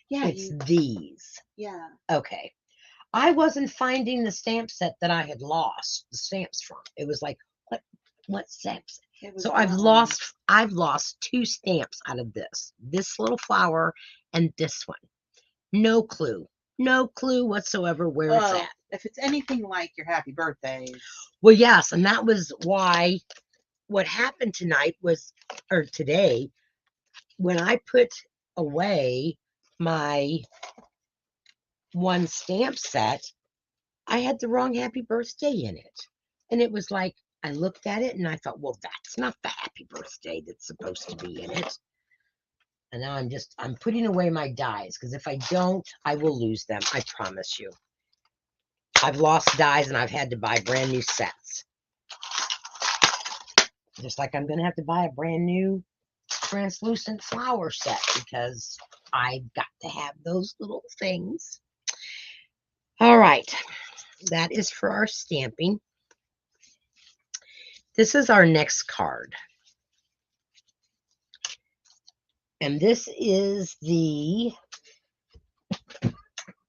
Speaker 2: Yeah.
Speaker 1: It's these.
Speaker 2: Yeah.
Speaker 1: Okay. I wasn't finding the stamp set that I had lost the stamps from. It was like, what stamps? So I've lost 2 stamps out of this little flower and this one. No clue whatsoever where it's at.
Speaker 2: If it's anything like your happy birthday.
Speaker 1: Well, yes. And that was why what happened tonight was, or today, when I put away my 1 stamp set, I had the wrong happy birthday in it. And it was like, I looked at it and I thought, well, that's not the happy birthday that's supposed to be in it. And now I'm putting away my dies because if I don't, I will lose them. I promise you. I've lost dies and I've had to buy brand new sets. Just like I'm going to have to buy a brand new translucent flower set because I've got to have those little things. All right. That is for our stamping. This is our next card. And this is the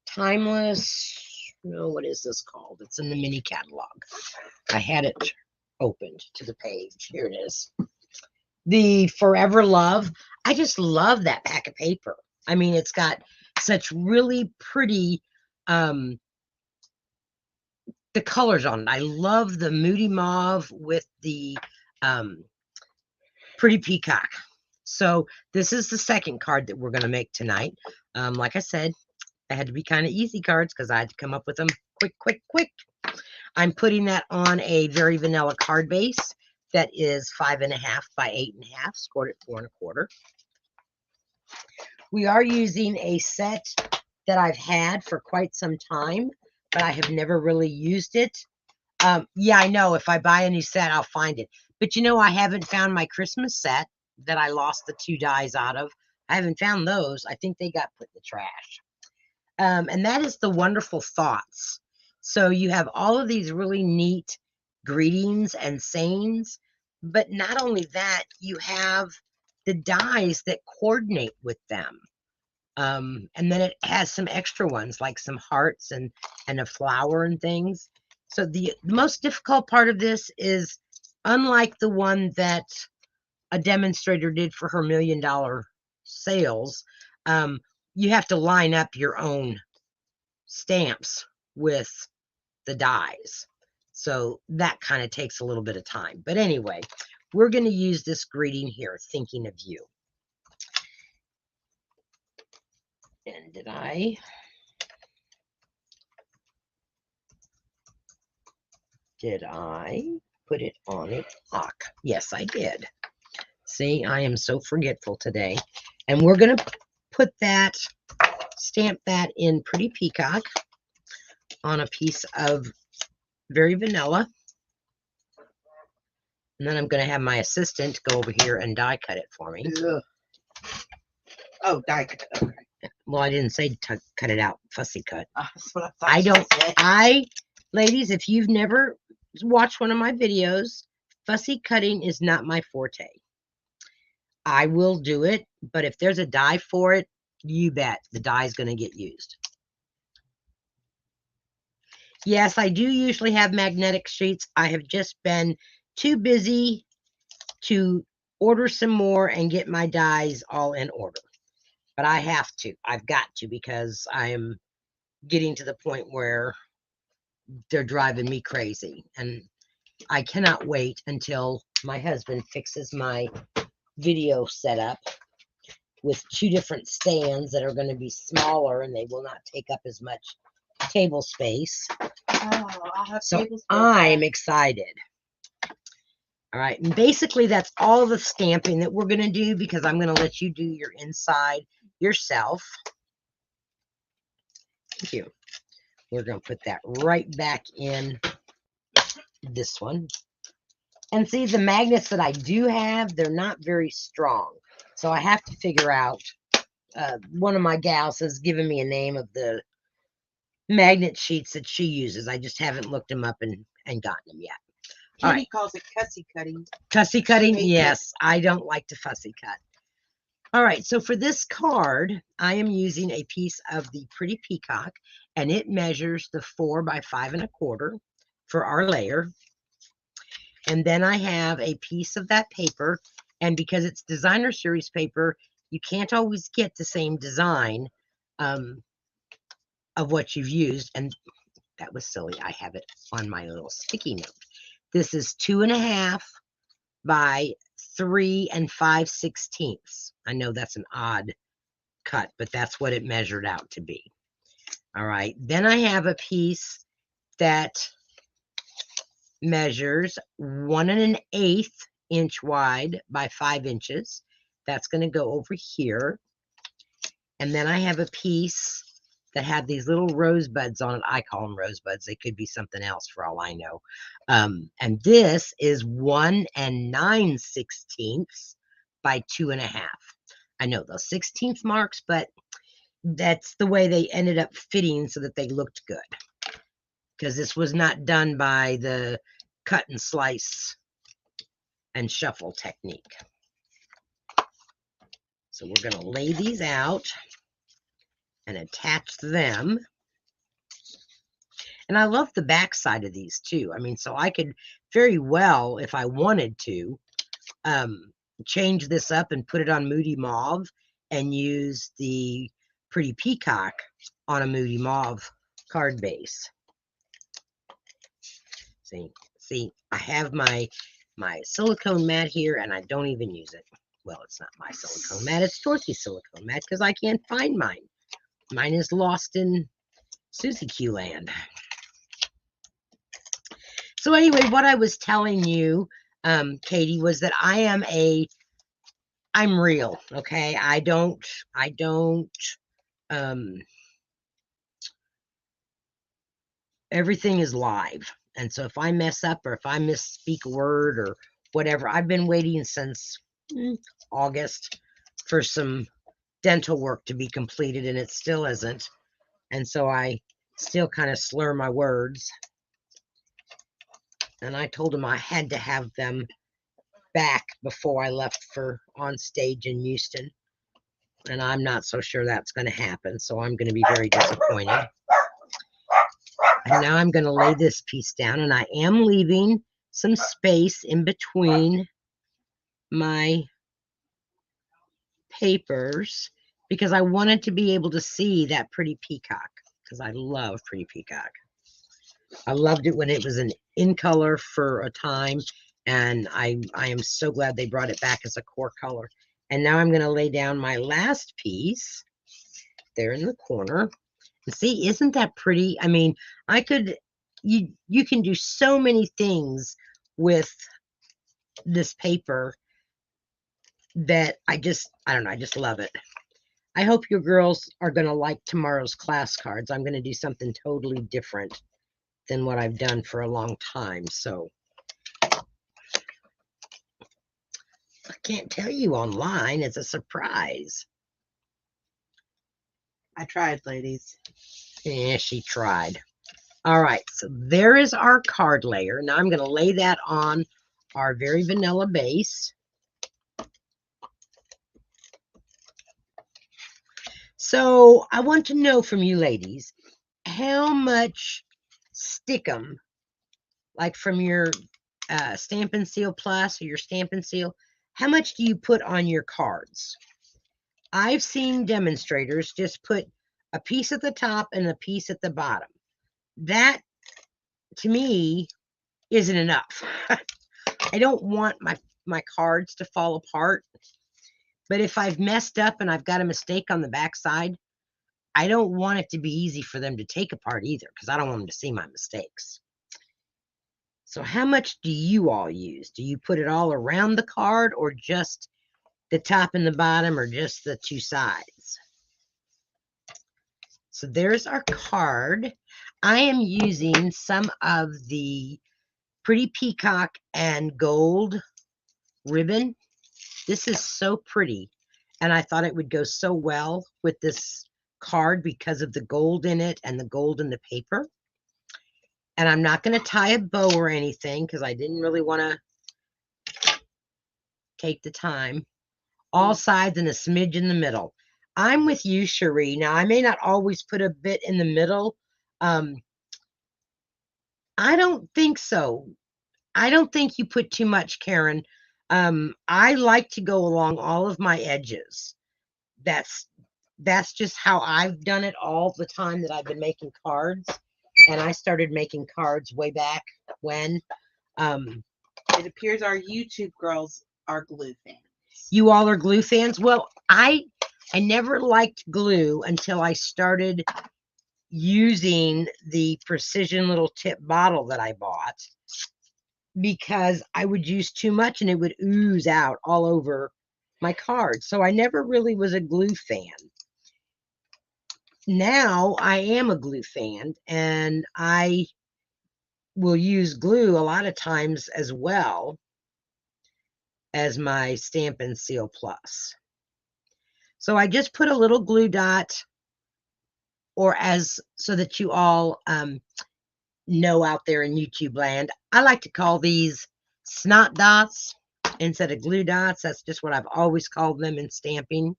Speaker 1: Timeless, what is this called? It's in the mini catalog. I had it opened to the page. Here it is. The Forever Love. I just love that pack of paper. I mean, it's got such really pretty the colors on it. I love the Moody Mauve with the Pretty Peacock. So this is the second card that we're going to make tonight. Like I said, I had to be kind of easy cards because I had to come up with them quick. I'm putting that on a very vanilla card base that is 5.5 by 8.5, scored at 4 1/4. We are using a set that I've had for quite some time, but I have never really used it. Yeah, I know if I buy a new set, I'll find it. But you know, I haven't found my Christmas set that I lost the 2 dies out of. I haven't found those. I think they got put in the trash. And that is the Wonderful Thoughts. So you have all of these really neat greetings and sayings, but not only that, you have the dies that coordinate with them. And then it has some extra ones like some hearts and a flower and things. So the most difficult part of this is, unlike the one that a demonstrator did for her $1 million sales, you have to line up your own stamps with the dies. So that kind of takes a little bit of time. But anyway, we're going to use this greeting here, thinking of you. And did I put it on a block? Yes, I did. See, I am so forgetful today. And we're going to put that, stamp that in Pretty Peacock on a piece of Very Vanilla. And then I'm going to have my assistant go over here and die cut it for me.
Speaker 2: Ugh. Oh, die cut. Okay.
Speaker 1: Well, I didn't say cut it out, fussy cut.
Speaker 2: That's what I thought.
Speaker 1: Ladies, if you've never watched one of my videos, fussy cutting is not my forte. I will do it, but if there's a die for it, you bet the die is going to get used. Yes, I do usually have magnetic sheets. I have just been too busy to order some more and get my dies all in order. But I have to. I've got to, because I'm getting to the point where they're driving me crazy. And I cannot wait until my husband fixes my video setup with 2 different stands that are going to be smaller and they will not take up as much table space.
Speaker 2: Oh, I'll have
Speaker 1: So
Speaker 2: table space
Speaker 1: I'm
Speaker 2: back.
Speaker 1: excited. All right, and basically that's all the stamping that we're going to do, because I'm going to let you do your inside yourself. Thank you. We're going to put that right back in this one. And see, the magnets that I do have, they're not very strong. So I have to figure out, one of my gals has given me a name of the magnet sheets that she uses. I just haven't looked them up and gotten them yet.
Speaker 2: Katie
Speaker 1: right.
Speaker 2: calls it cussy cutting.
Speaker 1: Fussy cutting?
Speaker 2: Hates it.
Speaker 1: Yes, I don't like to fussy cut. All right, so for this card, I am using a piece of the Pretty Peacock, and it measures the 4 by 5 1/4 for our layer. And then I have a piece of that paper, and because it's designer series paper, you can't always get the same design of what you've used. And that was silly. I have it on my little sticky note. This is 2.5 by 3 5/16. I know that's an odd cut, but that's what it measured out to be. All right. Then I have a piece that measures 1 1/8 inch wide by 5 inches. That's going to go over here. And then I have a piece that had these little rosebuds on it. I call them rosebuds. They could be something else for all I know. And this is 1 9/16 by 2.5. I know those 16th marks, but that's the way they ended up fitting so that they looked good. Because this was not done by the cut and slice and shuffle technique. So we're going to lay these out and attach them. And I love the back side of these too. I mean, so I could very well, if I wanted to, change this up and put it on Moody Mauve and use the Pretty Peacock on a Moody Mauve card base. See, I have my silicone mat here and I don't even use it. Well, it's not my silicone mat, it's Dorothy's silicone mat, because I can't find mine. Mine is lost in Susie Q land. So anyway, what I was telling you, Katie, was that I'm real, okay? I don't, everything is live. And so if I mess up or if I misspeak a word or whatever, I've been waiting since August for some dental work to be completed, and it still isn't. And so I still kind of slur my words. And I told him I had to have them back before I left for on stage in Houston. And I'm not so sure that's going to happen. So I'm going to be very disappointed. And now I'm going to lay this piece down, and I am leaving some space in between my papers because I wanted to be able to see that Pretty Peacock, because I love Pretty Peacock. I loved it when it was in color for a time, and I am so glad they brought it back as a core color. And now I'm going to lay down my last piece there in the corner. And see, isn't that pretty? I mean, I could you can do so many things with this paper that I don't know, I just love it. I hope your girls are going to like tomorrow's class cards. I'm going to do something totally different than what I've done for a long time. So I can't tell you online. It's a surprise.
Speaker 2: I tried, ladies.
Speaker 1: Yeah, she tried. All right, so there is our card layer. Now I'm going to lay that on our very vanilla base. So I want to know from you ladies, how much Stickum, like from your Stampin' Seal Plus or your Stampin' Seal, how much do you put on your cards? I've seen demonstrators just put a piece at the top and a piece at the bottom. That, to me, isn't enough. I don't want my cards to fall apart. But if I've messed up and I've got a mistake on the backside, I don't want it to be easy for them to take apart either, because I don't want them to see my mistakes. So how much do you all use? Do you put it all around the card, or just the top and the bottom, or just the two sides? So there's our card. I am using some of the Pretty Peacock and gold ribbon. This is so pretty, and I thought it would go so well with this card because of the gold in it and the gold in the paper. And I'm not going to tie a bow or anything because I didn't really want to take the time. All sides and a smidge in the middle. I'm with you, Cherie. Now, I may not always put a bit in the middle. I don't think so. I don't think you put too much, Karen. I like to go along all of my edges. That's just how I've done it all the time that I've been making cards. And I started making cards way back when.
Speaker 2: It appears our YouTube girls are glue fans.
Speaker 1: You all are glue fans? Well, I never liked glue until I started using the precision little tip bottle that I bought, because I would use too much and it would ooze out all over my cards. So I never really was a glue fan. Now I am a glue fan, and I will use glue a lot of times as well as my Stampin' Seal Plus. So I just put a little glue dot, or so that you all know out there in YouTube land, I like to call these snot dots instead of glue dots. That's just what I've always called them in stamping.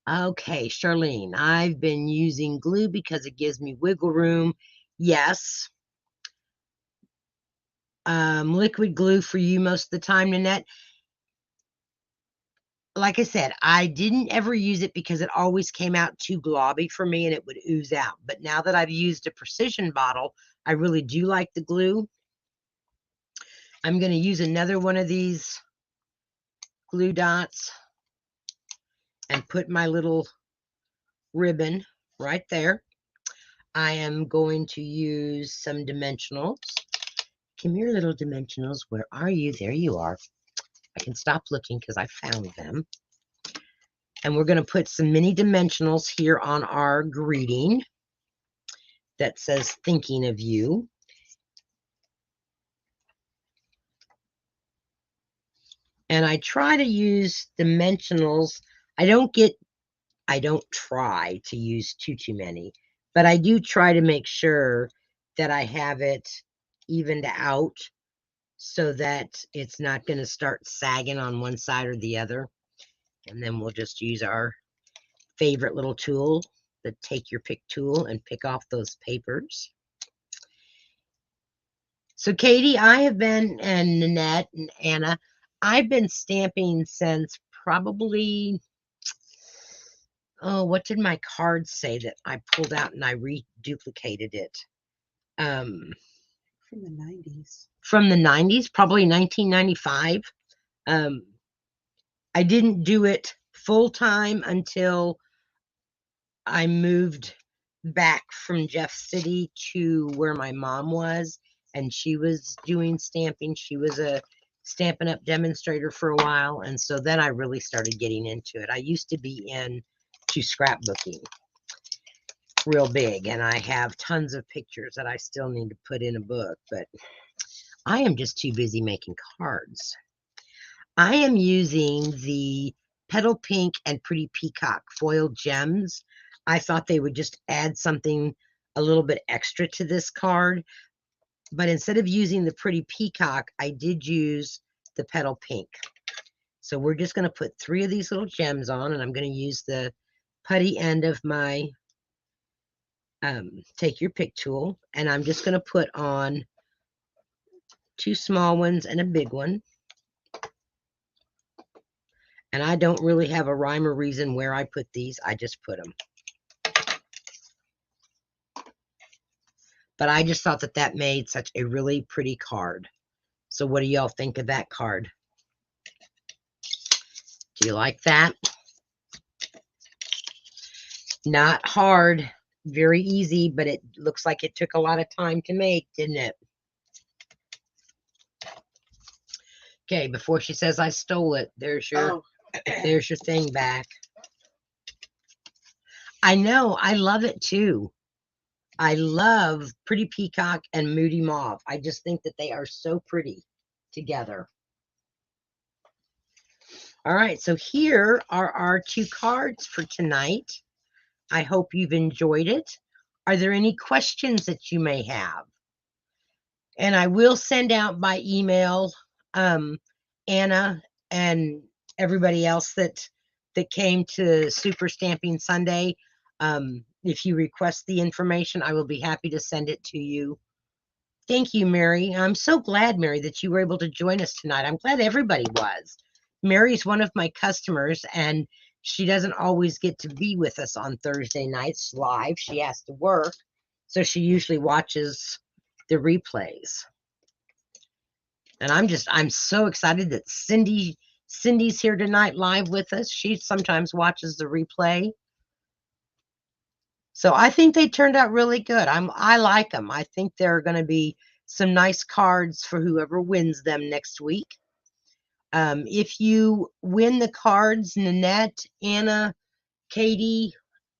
Speaker 1: Okay, Charlene, I've been using glue because it gives me wiggle room. Yes. Liquid glue for you most of the time, Nanette. Like I said, I didn't ever use it because it always came out too globby for me and it would ooze out. But now that I've used a precision bottle, I really do like the glue. I'm going to use another one of these glue dots and put my little ribbon right there. I am going to use some dimensionals. Come here, little dimensionals. Where are you? There you are. I can stop looking because I found them. And we're going to put some mini dimensionals here on our greeting that says thinking of you. And I try to use dimensionals. I don't try to use too many, but I do try to make sure that I have it evened out so that it's not going to start sagging on one side or the other. And then we'll just use our favorite little tool, the take your pick tool, and pick off those papers. So Katie, I have been, and Nanette and Anna, I've been stamping since probably, oh, what did my card say that I pulled out and I reduplicated it?
Speaker 2: From the 90s.
Speaker 1: from the 90s, probably 1995. I didn't do it full time until I moved back from Jeff City to where my mom was, and she was doing stamping. She was a Stampin' Up! Demonstrator for a while, and so then I really started getting into it. I used to be into scrapbooking real big, and I have tons of pictures that I still need to put in a book, but I am just too busy making cards. I am using the Petal Pink and Pretty Peacock foil gems. I thought they would just add something a little bit extra to this card, but instead of using the Pretty Peacock, I did use the Petal Pink. So we're just going to put 3 of these little gems on, and I'm going to use the putty end of my take your pick tool, and I'm just going to put on 2 small ones and a big one. And I don't really have a rhyme or reason where I put these. I just put them. But I just thought that that made such a really pretty card. So what do y'all think of that card? Do you like that? Not hard, very easy, but it looks like it took a lot of time to make, didn't it? Okay, before she says I stole it, there's your there's your thing back. I know, I love it too. I love Pretty Peacock and Moody Mauve. I just think that they are so pretty together. All right, so here are our 2 cards for tonight. I hope you've enjoyed it. Are there any questions that you may have? And I will send out by email Anna and everybody else that came to Super Stamping Sunday. If you request the information, I will be happy to send it to you. Thank you, Mary. I'm so glad, Mary, that you were able to join us tonight. I'm glad everybody was. Mary's one of my customers, and she doesn't always get to be with us on Thursday nights live. She has to work, so she usually watches the replays. And I'm so excited that Cindy's here tonight live with us. She sometimes watches the replay. So I think they turned out really good. I like them. I think there are going to be some nice cards for whoever wins them next week. If you win the cards, Nanette, Anna, Katie,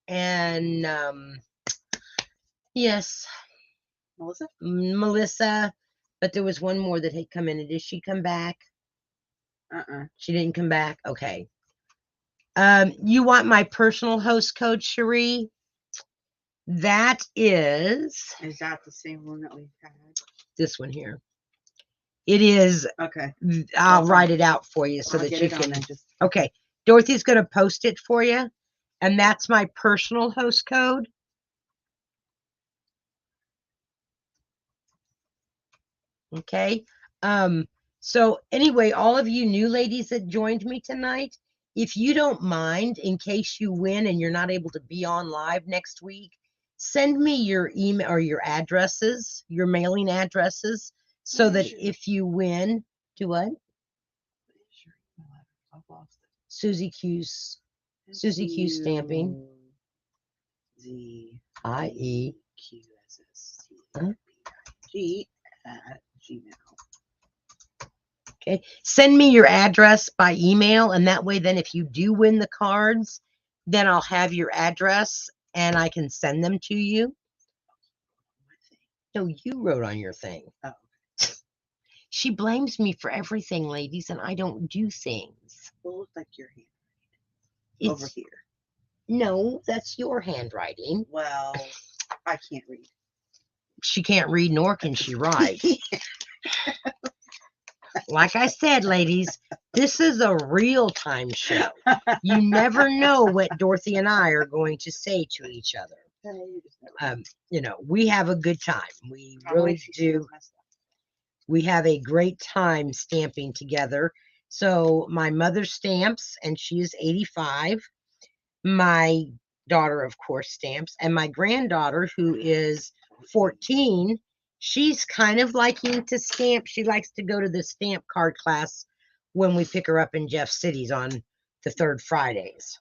Speaker 1: and yes, Melissa, but there was one more that had come in. Did she come back? She didn't come back. Okay. You want my personal host code, Cherie? That is
Speaker 2: that the same one that we've had?
Speaker 1: This one here. It is.
Speaker 2: Okay.
Speaker 1: I'll write it out for you so that you can. Okay. Dorothy's going to post it for you. And that's my personal host code. Okay. So anyway, all of you new ladies that joined me tonight, if you don't mind, in case you win and you're not able to be on live next week, send me your email or your addresses, your mailing addresses, so that if you win, do what? Susie Q's Stamping. ZIEQSSG@gmail. Okay, send me your address by email, and that way then if you do win the cards, then I'll have your address and I can send them to you. No, you wrote on your thing. Oh. She blames me for everything, ladies, and I don't do things.
Speaker 2: Well, it looks like your hand over here.
Speaker 1: No, that's your handwriting.
Speaker 2: Well, I can't read.
Speaker 1: She can't read, nor can she write. Like I said, ladies, this is a real-time show. You never know what Dorothy and I are going to say to each other. You know, we have a good time. We really do. We have a great time stamping together. So my mother stamps, and she is 85. My daughter, of course, stamps. And my granddaughter, who is 14, She's kind of liking to stamp. She likes to go to the stamp card class when we pick her up in Jeff Cities on the third Fridays.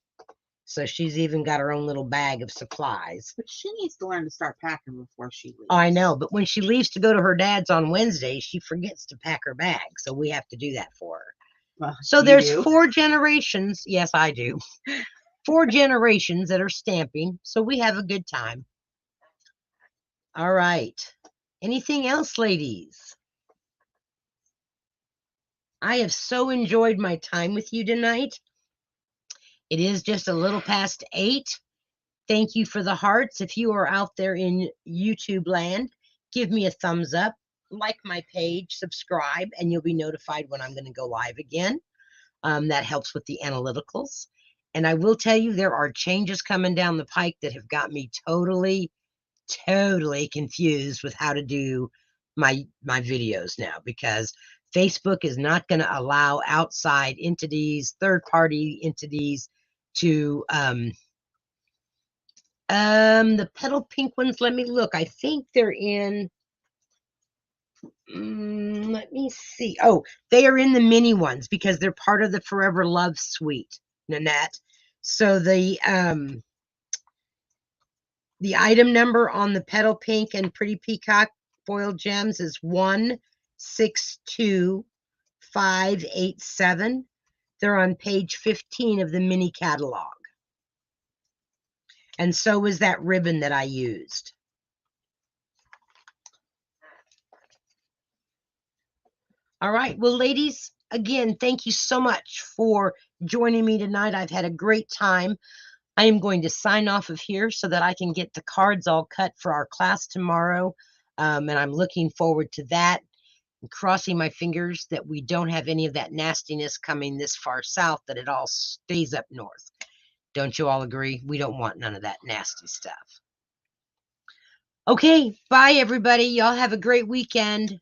Speaker 1: So she's even got her own little bag of supplies.
Speaker 2: But she needs to learn to start packing before she leaves.
Speaker 1: I know, but when she leaves to go to her dad's on Wednesday, she forgets to pack her bag. So we have to do that for her.
Speaker 2: Well,
Speaker 1: So
Speaker 2: you
Speaker 1: there's
Speaker 2: do.
Speaker 1: 4 generations. Yes, I do. 4 generations that are stamping. So we have a good time. All right. Anything else, ladies? I have so enjoyed my time with you tonight. It is just a little past 8. Thank you for the hearts. If you are out there in YouTube land, give me a thumbs up, like my page, subscribe, and you'll be notified when I'm going to go live again. That helps with the analyticals. And I will tell you, there are changes coming down the pike that have got me totally confused with how to do my videos now, because Facebook is not going to allow outside entities, third-party entities to the petal pink ones, let me look. I think they're in let me see. Oh, they are in the mini ones because they're part of the Forever Love suite, Nanette. So the item number on the petal pink and pretty peacock foil gems is 162587. They're on page 15 of the mini catalog. And so is that ribbon that I used. All right. Well, ladies, again, thank you so much for joining me tonight. I've had a great time. I am going to sign off of here so that I can get the cards all cut for our class tomorrow. And I'm looking forward to that. I'm crossing my fingers that we don't have any of that nastiness coming this far south, that it all stays up north. Don't you all agree? We don't want none of that nasty stuff. Okay. Bye, everybody. Y'all have a great weekend.